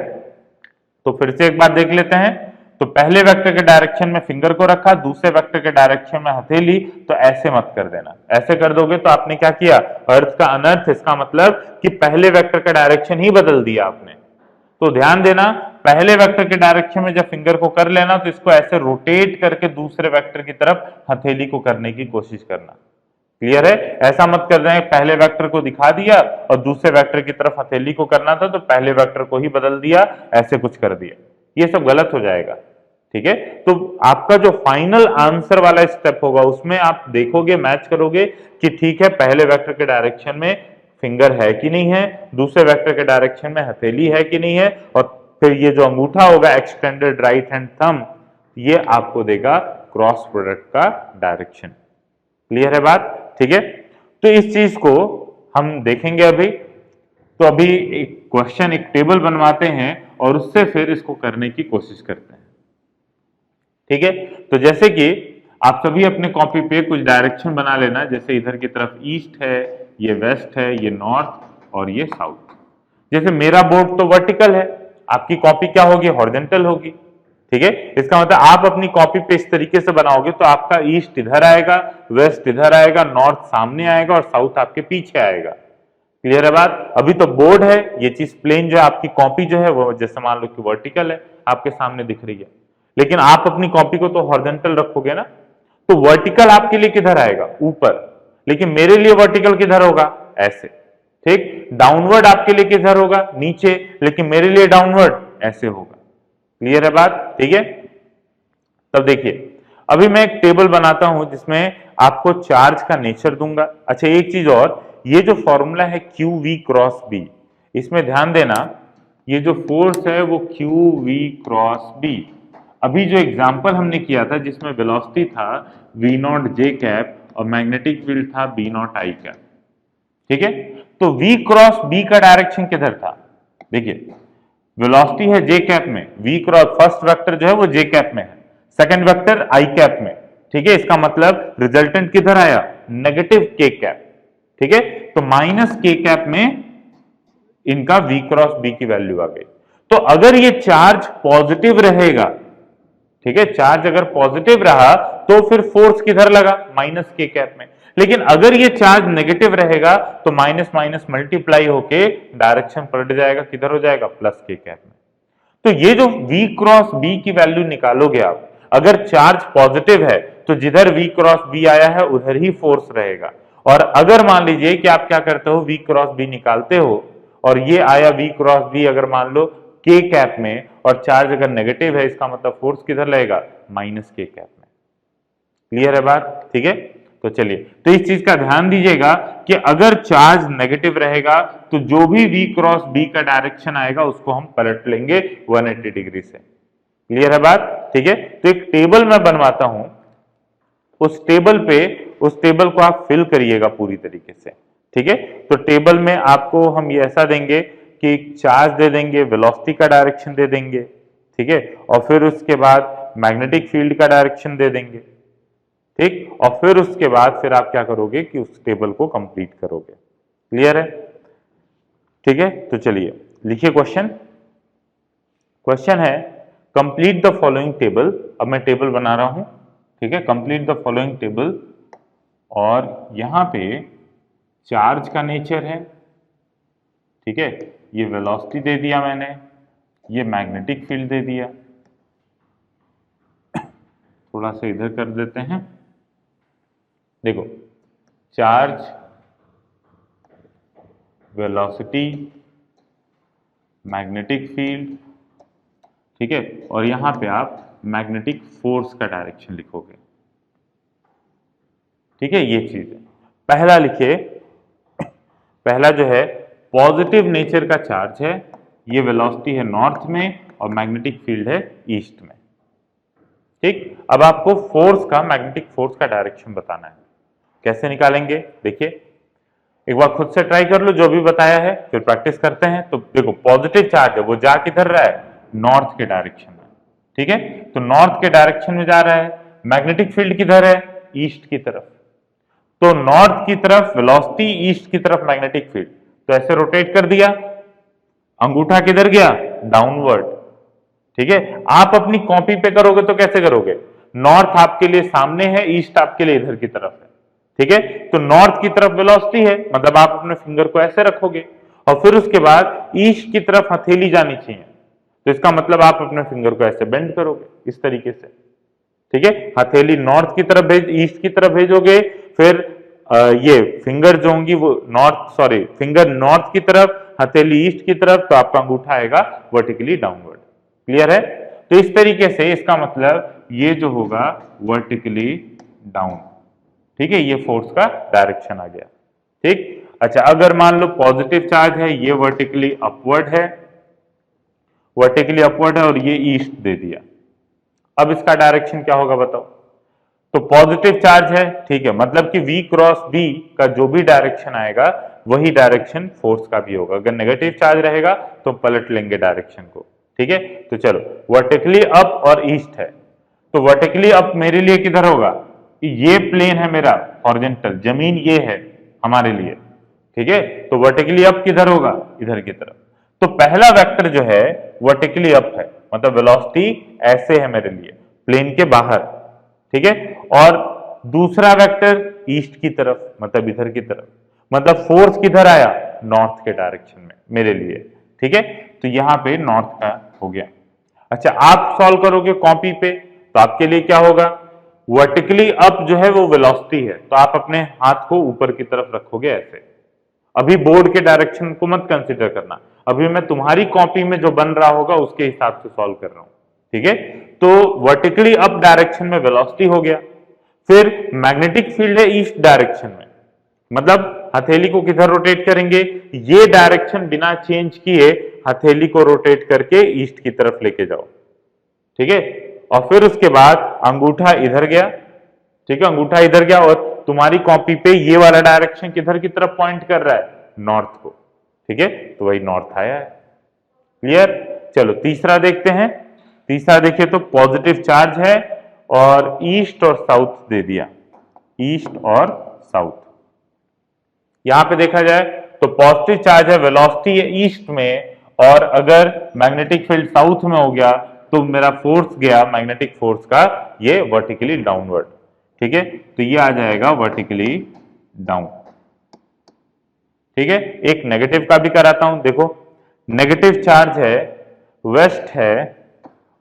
तो फिर से एक बार देख लेते हैं। तो पहले वेक्टर के डायरेक्शन में फिंगर को रखा, दूसरे वेक्टर के डायरेक्शन में हथेली, तो ऐसे मत कर देना, ऐसे कर दोगे तो आपने क्या किया, अर्थ का अनर्थ। इसका मतलब कि पहले वेक्टर का डायरेक्शन ही बदल दिया आपने। तो ध्यान देना, पहले वेक्टर के डायरेक्शन में जब फिंगर को कर लेना तो इसको ऐसे रोटेट करके दूसरे वेक्टर की तरफ हथेली को करने की कोशिश करना। क्लियर है, ऐसा मत कर दें पहले वेक्टर को दिखा दिया और दूसरे वेक्टर की तरफ हथेली को करना था तो पहले वेक्टर को ही बदल दिया, ऐसे कुछ कर दिया, ये सब गलत हो जाएगा। ठीक है, तो आपका जो फाइनल आंसर वाला स्टेप होगा उसमें आप देखोगे, मैच करोगे कि ठीक है पहले वेक्टर के डायरेक्शन में फिंगर है कि नहीं है, दूसरे वेक्टर के डायरेक्शन में हथेली है कि नहीं है, और फिर ये जो अंगूठा होगा एक्सटेंडेड राइट हैंड थंब, ये आपको देगा क्रॉस प्रोडक्ट का डायरेक्शन। क्लियर है बात। ठीक है, तो इस चीज को हम देखेंगे अभी। तो अभी एक क्वेश्चन, एक टेबल बनवाते हैं और उससे फिर इसको करने की कोशिश करते हैं। ठीक है, तो जैसे कि आप सभी अपने कॉपी पे कुछ डायरेक्शन बना लेना, जैसे इधर की तरफ ईस्ट है, ये वेस्ट है, ये नॉर्थ और ये साउथ। जैसे मेरा बोर्ड तो वर्टिकल है, आपकी कॉपी क्या होगी, हॉरिजॉन्टल होगी। ठीक है, इसका मतलब आप अपनी कॉपी पे इस तरीके से बनाओगे तो आपका ईस्ट इधर आएगा, वेस्ट इधर आएगा, नॉर्थ सामने आएगा और साउथ आपके पीछे आएगा। क्लियर है बात। अभी तो बोर्ड है, ये चीज प्लेन जो है, आपकी कॉपी जो है वो जैसे मान लो कि वर्टिकल है, आपके सामने दिख रही है, लेकिन आप अपनी कॉपी को तो हॉरिजॉन्टल रखोगे ना, तो वर्टिकल आपके लिए किधर आएगा, ऊपर, लेकिन मेरे लिए वर्टिकल किधर होगा, ऐसे। ठीक, डाउनवर्ड आपके लिए किधर होगा, नीचे, लेकिन मेरे लिए डाउनवर्ड ऐसे होगा। क्लियर है बात। ठीक है, तब देखिए अभी मैं एक टेबल बनाता हूं जिसमें आपको चार्ज का नेचर दूंगा। अच्छा एक चीज और, ये जो फॉर्मूला है क्यू वी क्रॉस बी, इसमें ध्यान देना, ये जो फोर्स है वो क्यू वी क्रॉस बी। अभी जो एग्जाम्पल हमने किया था जिसमें वेलोसिटी था वी नॉट जे कैप और मैग्नेटिक फील्ड था बी नॉट आई कैप, ठीक है। तो v क्रॉस b का डायरेक्शन किधर था? देखिए वेलोसिटी है j कैप में, v क्रॉस फर्स्ट वेक्टर जो है वो j कैप में है, सेकंड वेक्टर i कैप में, ठीक है। इसका मतलब रिजल्टेंट किधर आया? नेगेटिव k कैप, ठीक है। तो माइनस k कैप में इनका v क्रॉस b की वैल्यू आ गई। तो अगर ये चार्ज पॉजिटिव रहेगा, ठीक है, चार्ज अगर पॉजिटिव रहा तो फिर फोर्स किधर लगा? माइनस के कैप में। लेकिन अगर ये चार्ज नेगेटिव रहेगा तो माइनस माइनस मल्टीप्लाई होके डायरेक्शन पलट जाएगा, किधर हो जाएगा? प्लस के कैप में। तो ये जो v क्रॉस b की वैल्यू निकालोगे आप, अगर चार्ज पॉजिटिव है तो जिधर v क्रॉस b आया है उधर ही फोर्स रहेगा। और अगर मान लीजिए कि आप क्या करते हो, v क्रॉस b निकालते हो और ये आया v क्रॉस b अगर मान लो k कैप में, और चार्ज अगर नेगेटिव है इसका मतलब फोर्स किधर लगेगा? माइनस के कैप में। क्लियर है बात? ठीक है, तो चलिए, तो इस चीज का ध्यान दीजिएगा कि अगर चार्ज नेगेटिव रहेगा तो जो भी v क्रॉस b का डायरेक्शन आएगा उसको हम पलट लेंगे 180 डिग्री से। क्लियर है बात? ठीक है, तो एक टेबल मैं बनवाता हूं, उस टेबल को आप फिल करिएगा पूरी तरीके से, ठीक है। तो टेबल में आपको हम ये ऐसा देंगे कि चार्ज दे देंगे, वेलोसिटी का डायरेक्शन दे देंगे, ठीक है, और फिर उसके बाद मैग्नेटिक फील्ड का डायरेक्शन दे देंगे, ठीक, और फिर उसके बाद फिर आप क्या करोगे कि उस टेबल को कंप्लीट करोगे। क्लियर है? ठीक है, तो चलिए लिखिए क्वेश्चन। क्वेश्चन है कंप्लीट द फॉलोइंग टेबल। अब मैं टेबल बना रहा हूं, ठीक है, कंप्लीट द फॉलोइंग टेबल, और यहां पे चार्ज का नेचर है, ठीक है, ये वेलोसिटी दे दिया मैंने, ये मैग्नेटिक फील्ड दे दिया, थोड़ा सा इधर कर देते हैं। देखो चार्ज, वेलोसिटी, मैग्नेटिक फील्ड, ठीक है, और यहां पे आप मैग्नेटिक फोर्स का डायरेक्शन लिखोगे, ठीक है, ये चीज है। पहला लिखिए, पहला जो है पॉजिटिव नेचर का चार्ज है, ये वेलोसिटी है नॉर्थ में और मैग्नेटिक फील्ड है ईस्ट में, ठीक। अब आपको फोर्स का, मैग्नेटिक फोर्स का डायरेक्शन बताना है। कैसे निकालेंगे? देखिए एक बार खुद से ट्राई कर लो, जो भी बताया है फिर प्रैक्टिस करते हैं। तो देखो पॉजिटिव चार्ज है वो जा किधर रहा है? नॉर्थ के डायरेक्शन में, ठीक है, तो नॉर्थ के डायरेक्शन में जा रहा है। मैग्नेटिक फील्ड किधर है? ईस्ट की तरफ। तो नॉर्थ की तरफ वेलोसिटी, ईस्ट की तरफ मैग्नेटिक फील्ड, तो ऐसे रोटेट कर दिया, अंगूठा किधर गया? डाउनवर्ड, ठीक है। आप अपनी कॉपी पे करोगे तो कैसे करोगे? नॉर्थ आपके लिए सामने है, ईस्ट आपके लिए इधर की तरफ है, ठीक है। तो नॉर्थ की तरफ वेलोसिटी है, मतलब आप अपने फिंगर को ऐसे रखोगे, और फिर उसके बाद ईस्ट की तरफ हथेली जानी चाहिए, तो इसका मतलब आप अपने फिंगर को ऐसे बेंड करोगे इस तरीके से, ठीक है। हथेली नॉर्थ की तरफ ईस्ट की तरफ भेजोगे, फिर ये फिंगर जो होंगी वो फिंगर नॉर्थ की तरफ, हथेली ईस्ट की तरफ, तो आपका अंगूठा आएगा वर्टिकली डाउनवर्ड। क्लियर है? तो इस तरीके से इसका मतलब ये जो होगा वर्टिकली डाउन, ठीक है, ये फोर्स का डायरेक्शन आ गया, ठीक। अच्छा अगर मान लो पॉजिटिव चार्ज है, ये वर्टिकली अपवर्ड है, और ये ईस्ट दे दिया, अब इसका डायरेक्शन क्या होगा बताओ? तो पॉजिटिव चार्ज है, ठीक है, मतलब कि v क्रॉस b का जो भी डायरेक्शन आएगा वही डायरेक्शन फोर्स का भी होगा। अगर नेगेटिव चार्ज रहेगा तो पलट लेंगे डायरेक्शन को, ठीक है। तो चलो वर्टिकली अप और ईस्ट है, तो वर्टिकली अप मेरे लिए किधर होगा? ये प्लेन है मेरा हॉरिजॉन्टल, जमीन ये है हमारे लिए, ठीक है। तो वर्टिकली अप किधर होगा? इधर की तरफ। तो पहला वेक्टर जो है वर्टिकली अप है, मतलब वेलोसिटी ऐसे है मेरे लिए प्लेन के बाहर, ठीक है, और दूसरा वेक्टर ईस्ट की तरफ, मतलब इधर की तरफ, मतलब फोर्स किधर आया? नॉर्थ के डायरेक्शन में मेरे लिए, ठीक है। तो यहां पे नॉर्थ का हो गया। अच्छा आप सॉल्व करोगे कॉपी पे, तो आपके लिए क्या होगा? वर्टिकली अप जो है वो वेलोसिटी है, तो आप अपने हाथ को ऊपर की तरफ रखोगे ऐसे। अभी बोर्ड के डायरेक्शन को मत कंसीडर करना, अभी मैं तुम्हारी कॉपी में जो बन रहा होगा उसके हिसाब से सॉल्व कर रहा हूं, ठीक है। तो वर्टिकली अप डायरेक्शन में वेलोसिटी हो गया। फिर मैग्नेटिक फील्ड है ईस्ट डायरेक्शन में, मतलब हथेली को किधर रोटेट करेंगे, ये डायरेक्शन बिना चेंज किए हथेली को रोटेट करके ईस्ट की तरफ लेके जाओ, ठीक है। और फिर उसके बाद अंगूठा इधर गया, ठीक है, अंगूठा इधर गया और तुम्हारी कॉपी पे ये वाला डायरेक्शन किधर की तरफ पॉइंट कर रहा है, नॉर्थ को, ठीक है, तो वही नॉर्थ आया है। क्लियर। चलो तीसरा देखते हैं। तीसरा देखिए तो पॉजिटिव चार्ज है और ईस्ट और साउथ दे दिया, ईस्ट और साउथ। यहां पे देखा जाए तो पॉजिटिव चार्ज है, वेलोसिटी है ईस्ट में, और अगर मैग्नेटिक फील्ड साउथ में हो गया तो मेरा फोर्स गया मैग्नेटिक फोर्स का ये वर्टिकली डाउनवर्ड, ठीक है, तो ये आ जाएगा वर्टिकली डाउन, ठीक है। एक नेगेटिव का भी कराता हूं, देखो नेगेटिव चार्ज है, वेस्ट है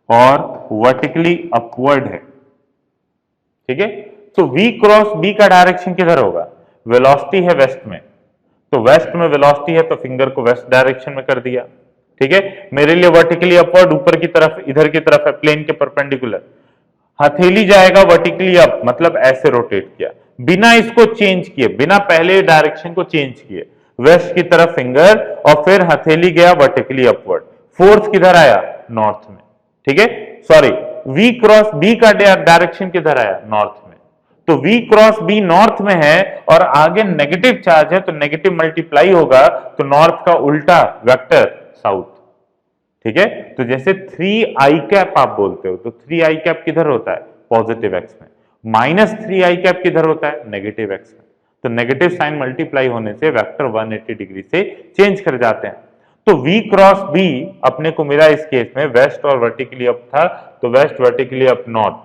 और वर्टिकली अपवर्ड है, ठीक है। तो V क्रॉस B का डायरेक्शन किधर होगा, वेलोसिटी है वेस्ट में, तो वेस्ट में वेलोसिटी है तो फिंगर को वेस्ट डायरेक्शन में कर दिया, ठीक है। मेरे लिए वर्टिकली अपवर्ड ऊपर की तरफ इधर की तरफ है, प्लेन के परपेंडिकुलर, हथेली जाएगा वर्टिकली अप, मतलब ऐसे रोटेट किया बिना इसको चेंज किए, बिना पहले डायरेक्शन को चेंज किए, वेस्ट की तरफ फिंगर और फिर हथेली गया वर्टिकली अपवर्ड, फोर्स किधर आया, नॉर्थ में, ठीक है। सॉरी, V क्रॉस B का डायरेक्शन किधर आया, नॉर्थ में, तो V क्रॉस B नॉर्थ में है और आगे नेगेटिव चार्ज है तो नेगेटिव मल्टीप्लाई होगा, तो नॉर्थ का उल्टा वेक्टर साउथ, ठीक है। तो जैसे 3i कैप आप बोलते हो तो 3i कैप किधर होता है, पॉजिटिव एक्स में, माइनस 3i कैप किधर होता है, नेगेटिव एक्स में, तो नेगेटिव साइन मल्टीप्लाई होने से वेक्टर 180 डिग्री से चेंज कर जाते हैं। तो V क्रॉस B अपने को मिला इस केस में, वेस्ट और वर्टिकली अप था तो west vertically up north,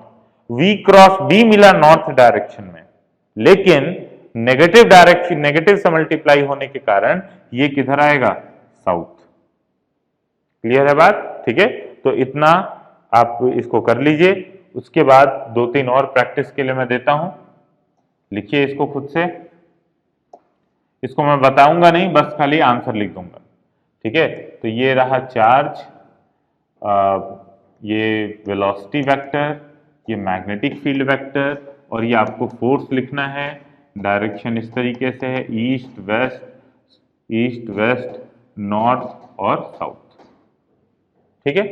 V cross B मिला नॉर्थ डायरेक्शन में, लेकिन नेगेटिव डायरेक्शन, नेगेटिव से मल्टीप्लाई होने के कारण ये किधर आएगा, साउथ। क्लियर है बात, ठीक है। तो इतना आप इसको कर लीजिए, उसके बाद 2-3 और प्रैक्टिस के लिए मैं देता हूं, लिखिए इसको खुद से, इसको मैं बताऊंगा नहीं, बस खाली आंसर लिख दूंगा, ठीक है। तो ये रहा चार्ज, ये वेलोसिटी वेक्टर, ये मैग्नेटिक फील्ड वेक्टर, और ये आपको फोर्स लिखना है, डायरेक्शन इस तरीके से है, ईस्ट वेस्ट नॉर्थ और साउथ, ठीक है।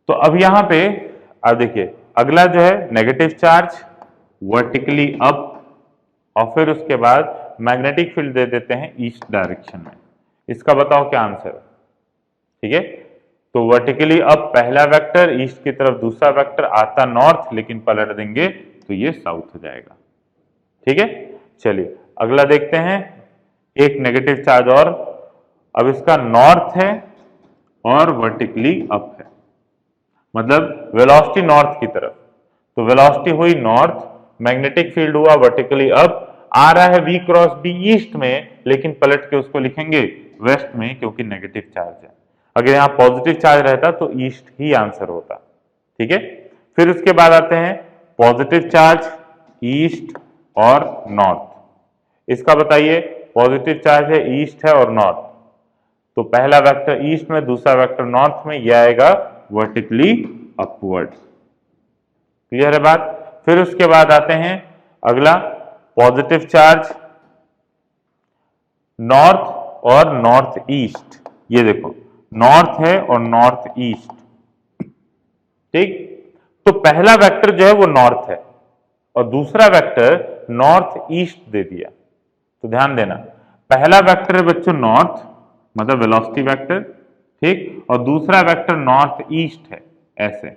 तो अब यहां पे अब देखिए अगला जो है नेगेटिव चार्ज वर्टिकली अप, और फिर उसके बाद मैग्नेटिक फील्ड दे देते हैं ईस्ट डायरेक्शन में, इसका बताओ क्या आंसर है, ठीक है। तो वर्टिकली अप पहला वेक्टर, ईस्ट की तरफ दूसरा वेक्टर, आता नॉर्थ लेकिन पलट देंगे तो ये साउथ हो जाएगा, ठीक है। चलिए अगला देखते हैं, एक नेगेटिव चार्ज और, अब इसका नॉर्थ है और वर्टिकली अप है, मतलब वेलोसिटी नॉर्थ की तरफ, तो वेलोसिटी हुई नॉर्थ, मैग्नेटिक फील्ड हुआ वर्टिकली अप, आ रहा है V क्रॉस B ईस्ट में, लेकिन पलट के उसको लिखेंगे वेस्ट में क्योंकि नेगेटिव चार्ज है। अगर यहाँ पॉजिटिव चार्ज रहता तो ईस्ट ही आंसर होता, ठीक है। फिर उसके बाद आते हैं पॉजिटिव चार्ज ईस्ट और नॉर्थ, इसका बताइए, पॉजिटिव चार्ज है ईस्ट है और नॉर्थ, तो पहला वेक्टर ईस्ट में, दूसरा वेक्टर नॉर्थ में, यह आएगा वर्टिकली अपवर्ड। क्लियर है बात। फिर उसके बाद आते हैं अगला, पॉजिटिव चार्ज नॉर्थ और नॉर्थ ईस्ट, ये देखो नॉर्थ है और नॉर्थ ईस्ट, ठीक। तो पहला वेक्टर जो है वो नॉर्थ है और दूसरा वेक्टर नॉर्थ ईस्ट दे दिया, तो ध्यान देना, पहला वेक्टर है बच्चों नॉर्थ, मतलब वेलोसिटी वेक्टर, ठीक, और दूसरा वेक्टर नॉर्थ ईस्ट है, ऐसे।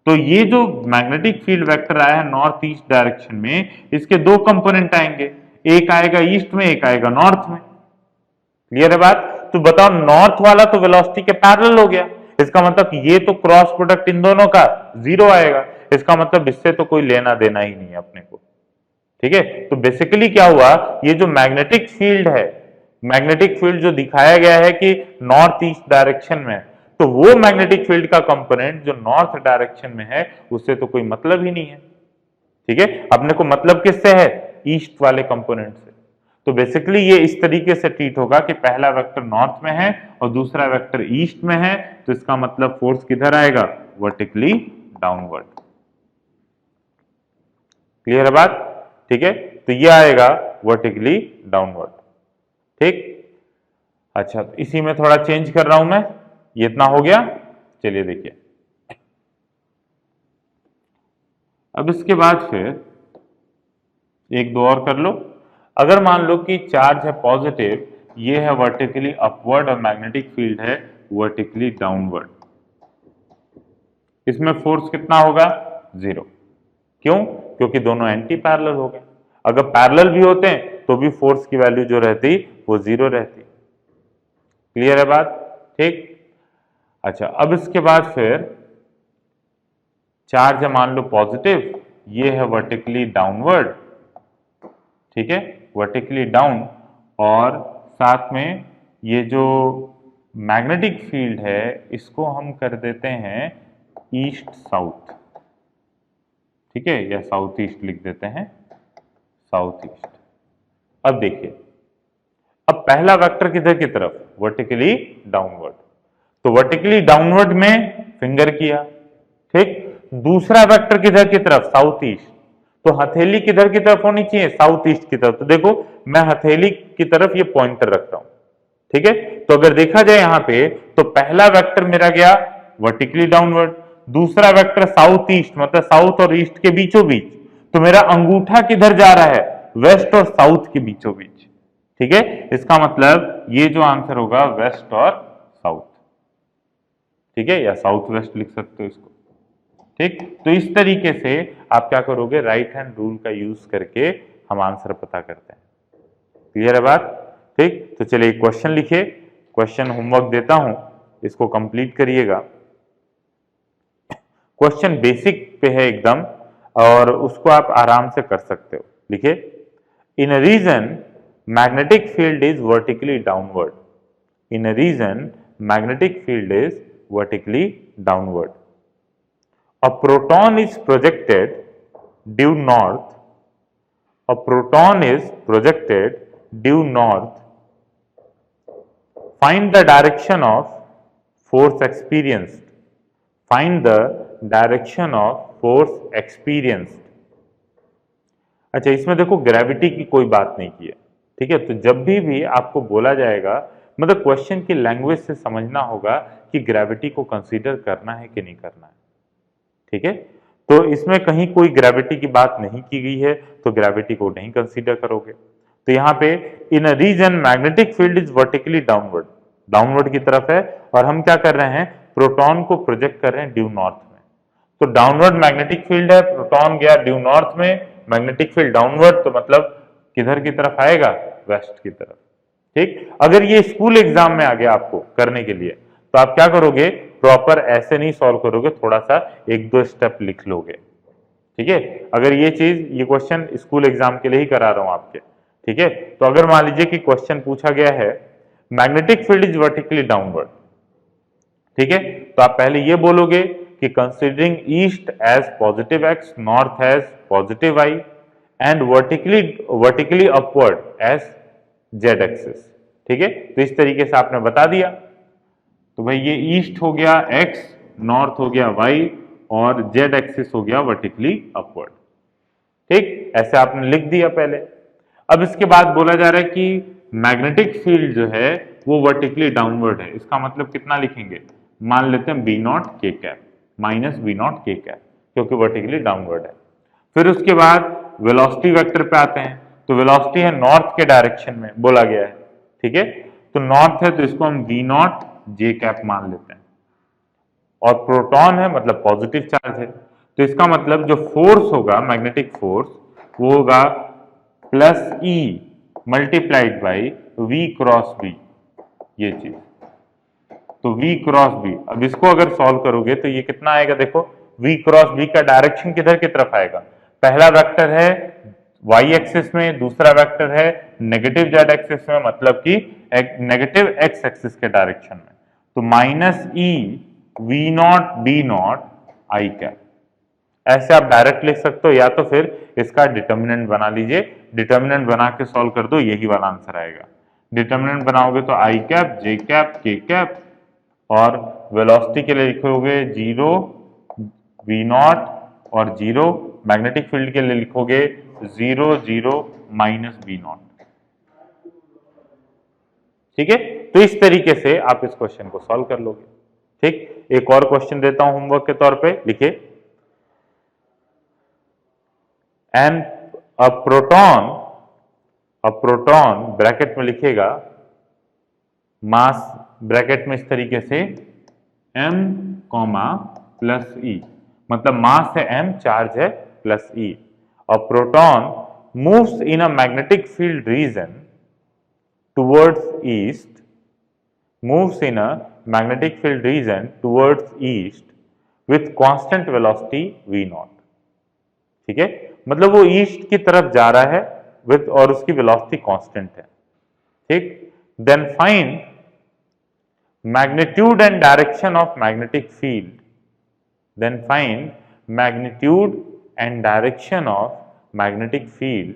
तो ये जो मैग्नेटिक फील्ड वेक्टर आया है नॉर्थ ईस्ट डायरेक्शन में, इसके दो कंपोनेंट आएंगे, एक आएगा ईस्ट में, एक आएगा नॉर्थ में। क्लियर है बात। तो बताओ नॉर्थ वाला तो वेलोसिटी के पैरेलल हो गया, इसका मतलब ये तो क्रॉस प्रोडक्ट इन दोनों का 0 आएगा, इसका मतलब इससे तो कोई लेना देना ही नहीं है अपने को, ठीक है। तो बेसिकली क्या हुआ, ये जो मैग्नेटिक फील्ड है, मैग्नेटिक फील्ड जो दिखाया गया है कि नॉर्थ ईस्ट डायरेक्शन में, तो वो मैग्नेटिक फील्ड का कंपोनेंट जो नॉर्थ डायरेक्शन में है उससे तो कोई मतलब ही नहीं है, ठीक है। अपने को मतलब किससे है, ईस्ट वाले कंपोनेंट से। तो बेसिकली ये इस तरीके से ट्रीट होगा कि पहला वेक्टर नॉर्थ में है और दूसरा वेक्टर ईस्ट में है, तो इसका मतलब फोर्स किधर आएगा, वर्टिकली डाउनवर्ड। क्लियर है बात? ठीक है, तो ये आएगा वर्टिकली डाउनवर्ड। ठीक, अच्छा तो इसी में थोड़ा चेंज कर रहा हूं मैं, ये इतना हो गया। चलिए देखिए, अब इसके बाद फिर एक दो और कर लो। अगर मान लो कि चार्ज है पॉजिटिव, ये है वर्टिकली अपवर्ड और मैग्नेटिक फील्ड है वर्टिकली डाउनवर्ड, इसमें फोर्स कितना होगा? 0। क्यों? क्योंकि दोनों एंटी पैरेलल हो गए। अगर पैरेलल भी होते हैं तो भी फोर्स की वैल्यू जो रहती वो 0 रहती। क्लियर है बात? ठीक, अच्छा अब इसके बाद फिर चार्ज है मान लो पॉजिटिव, ये है वर्टिकली डाउनवर्ड, ठीक है, वर्टिकली डाउन, और साथ में ये जो मैग्नेटिक फील्ड है इसको हम कर देते हैं ईस्ट साउथ, ठीक है, या साउथ ईस्ट लिख देते हैं, साउथ ईस्ट। अब देखिए, अब पहला वेक्टर किधर की तरफ? वर्टिकली डाउनवर्ड, तो वर्टिकली डाउनवर्ड में फिंगर किया, ठीक। दूसरा वेक्टर किधर की तरफ? साउथ ईस्ट, तो हथेली किधर की तरफ होनी चाहिए? साउथ ईस्ट की तरफ। तो देखो मैं हथेली की तरफ ये पॉइंटर रख रहा हूं, ठीक है। तो अगर देखा जाए यहां पे, तो पहला वेक्टर मेरा गया वर्टिकली डाउनवर्ड, दूसरा वेक्टर साउथ ईस्ट, मतलब साउथ और ईस्ट के बीचों बीच, तो मेरा अंगूठा किधर जा रहा है? वेस्ट और साउथ के बीचों बीच, ठीक है। इसका मतलब ये जो आंसर होगा वेस्ट और साउथ, ठीक है, या साउथ वेस्ट लिख सकते हो इसको, ठीक। तो इस तरीके से आप क्या करोगे? राइट हैंड रूल का यूज करके हम आंसर पता करते हैं। क्लियर है बात? ठीक, तो चलिए क्वेश्चन लिखिए, क्वेश्चन होमवर्क देता हूं, इसको कंप्लीट करिएगा। क्वेश्चन बेसिक पे है एकदम, और उसको आप आराम से कर सकते हो। लिखिए, in a region magnetic field is vertically downward, in a region magnetic field is vertically downward. A proton is projected due north. A proton is projected due north. Find the direction of force experienced. Find the direction of force experienced. अच्छा, इसमें देखो gravity की कोई बात नहीं की है, ठीक है। तो जब भी आपको बोला जाएगा, मतलब क्वेश्चन की लैंग्वेज से समझना होगा कि ग्रेविटी को कंसीडर करना है कि नहीं करना है, ठीक है। तो इसमें कहीं कोई ग्रेविटी की बात नहीं की गई है, तो ग्रेविटी को नहीं कंसीडर करोगे। तो यहाँ पे in a region magnetic field is vertically downward, downward की तरफ है, और हम क्या कर रहे हैं? प्रोटॉन को प्रोजेक्ट कर रहे हैं ड्यू नॉर्थ में। तो डाउनवर्ड मैग्नेटिक फील्ड है, प्रोटॉन गया ड्यू नॉर्थ में, मैग्नेटिक फील्ड डाउनवर्ड, तो मतलब किधर की तरफ आएगा? वेस्ट की तरफ, ठीक। अगर ये स्कूल एग्जाम में आ गया आपको करने के लिए, तो आप क्या करोगे? प्रॉपर ऐसे नहीं सॉल्व करोगे, थोड़ा सा एक दो स्टेप लिख लोगे, ठीक है। अगर ये चीज, ये क्वेश्चन स्कूल एग्जाम के लिए ही करा रहा हूं आपके, ठीक है। तो अगर मान लीजिए कि क्वेश्चन पूछा गया है magnetic field is vertically downward, ठीक है, तो आप पहले ये बोलोगे कि considering east as positive x, north as positive y, and vertically upward as z axis, ठीक है। तो इस तरीके से आपने बता दिया। तो भाई ये ईस्ट हो गया एक्स, नॉर्थ हो गया वाई, और जेड एक्सिस हो गया वर्टिकली अपवर्ड, ठीक। ऐसे आपने लिख दिया पहले। अब इसके बाद बोला जा रहा है कि मैग्नेटिक फील्ड जो है वो वर्टिकली डाउनवर्ड है, इसका मतलब कितना लिखेंगे? मान लेते हैं B naught k cap minus b naught k cap, क्योंकि वर्टिकली डाउनवर्ड है। फिर उसके बाद वेलोसिटी वेक्टर पे आते हैं, तो वेलोसिटी है नॉर्थ के डायरेक्शन में बोला गया है, ठीक है। तो नॉर्थ है तो इसको हम वी नॉट जे कैप मान लेते हैं, और प्रोटॉन है मतलब पॉजिटिव चार्ज है, तो इसका मतलब जो फोर्स होगा मैग्नेटिक फोर्स वो होगा plus e multiplied by v cross b, ये चीज, तो v क्रॉस बी। अब इसको अगर सॉल्व करोगे तो ये कितना आएगा? देखो v क्रॉस बी का डायरेक्शन किधर की तरफ आएगा? पहला वेक्टर है y एक्सिस में, दूसरा वेक्टर है नेगेटिव z एक्सिस में, मतलब कि नेगेटिव x एक्सिस के डायरेक्शन में। तो minus E V naught b naught i cap, ऐसे आप डायरेक्ट लिख सकते हो, या तो फिर इसका डिटर्मिनेंट बना लीजिए, डिटर्मिनेंट बना के सॉल्व कर दो, यही वाला आंसर आएगा। डिटर्मिनेंट बनाओगे तो आई कैप, जे कैप, के कैप, और वेलोसिटी के लिए लिखोगे 0 V नॉट और 0, मैग्नेटिक फील्ड के लिए लिखोगे 0 0 माइनस V नॉट। ठीक है, तो इस तरीके से आप इस क्वेश्चन को सॉल्व कर लोगे। ठीक, एक और क्वेश्चन देता हूं होमवर्क के तौर पे, लिखिए एन अ प्रोटॉन ब्रैकेट में लिखेगा मास ब्रैकेट में इस तरीके से m प्लस ई, मतलब मास है m, चार्ज है plus E. A proton moves in a magnetic field region towards east, moves in a magnetic field region towards east with constant velocity v naught। ठीक है, मतलब वो ईस्ट की तरफ जा रहा है विथ, और उसकी वेलोसिटी कांस्टेंट है। ठीक, then find magnitude and direction of magnetic field, then find magnitude and direction of magnetic field.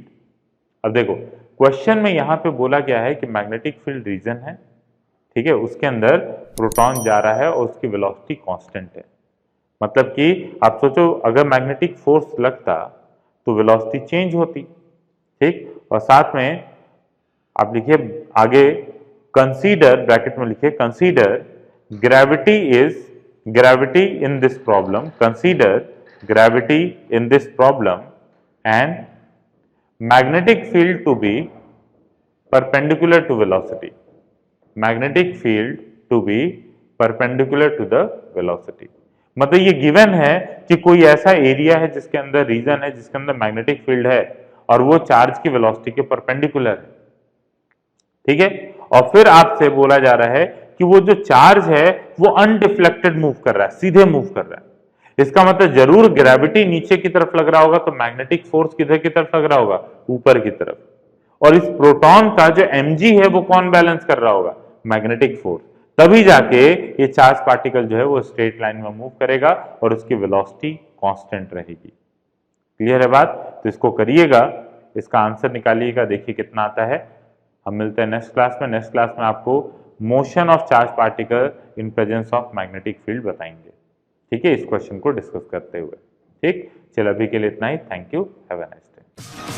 अब देखो क्वेश्चन में यहां पे बोला गया है कि मैग्नेटिक फील्ड रीजन है, ठीक है, उसके अंदर प्रोटॉन जा रहा है और उसकी वेलोसिटी कांस्टेंट है। मतलब कि आप सोचो अगर मैग्नेटिक फोर्स लगता तो वेलोसिटी चेंज होती। ठीक, और साथ में आप लिखिए आगे कंसीडर, ब्रैकेट में लिखिए consider gravity in this problem, consider gravity in this problem and magnetic field to be perpendicular to velocity, magnetic field to be perpendicular to the velocity। मतलब ये गिवन है कि कोई ऐसा एरिया है जिसके अंदर रीजन है जिसके अंदर मैग्नेटिक फील्ड है और वो चार्ज की वेलोसिटी के परपेंडिकुलर है। ठीक है, और फिर आपसे बोला जा रहा है कि वो जो चार्ज है वो अनडिफ्लेक्टेड मूव कर रहा है, सीधे मूव कर रहा है। इसका मतलब जरूर ग्रेविटी नीचे की तरफ लग रहा होगा, तो मैग्नेटिक फोर्स किधर की तरफ लग रहा होगा, ऊपर की तरफ। और इस प्रोटॉन का जो mg है वो कौन बैलेंस कर रहा होगा, मैग्नेटिक फोर्स। तभी जाके ये चार्ज पार्टिकल जो है वो स्ट्रेट लाइन में मूव करेगा और उसकी वेलोसिटी कांस्टेंट रहेगी। क्लियर है बात? तो इसको करिएगा, इसका आंसर निकालिएगा, देखिए कितना आता है। हम मिलते हैं नेक्स्ट क्लास में। नेक्स्ट क्लास में आपको motion of charge particle in presence of magnetic field बताएंगे। ठीक है, इस क्वेश्चन को डिस्कस करते हुए। ठीक, चलो अभी के लिए इतना ही। Thank you, have a nice day.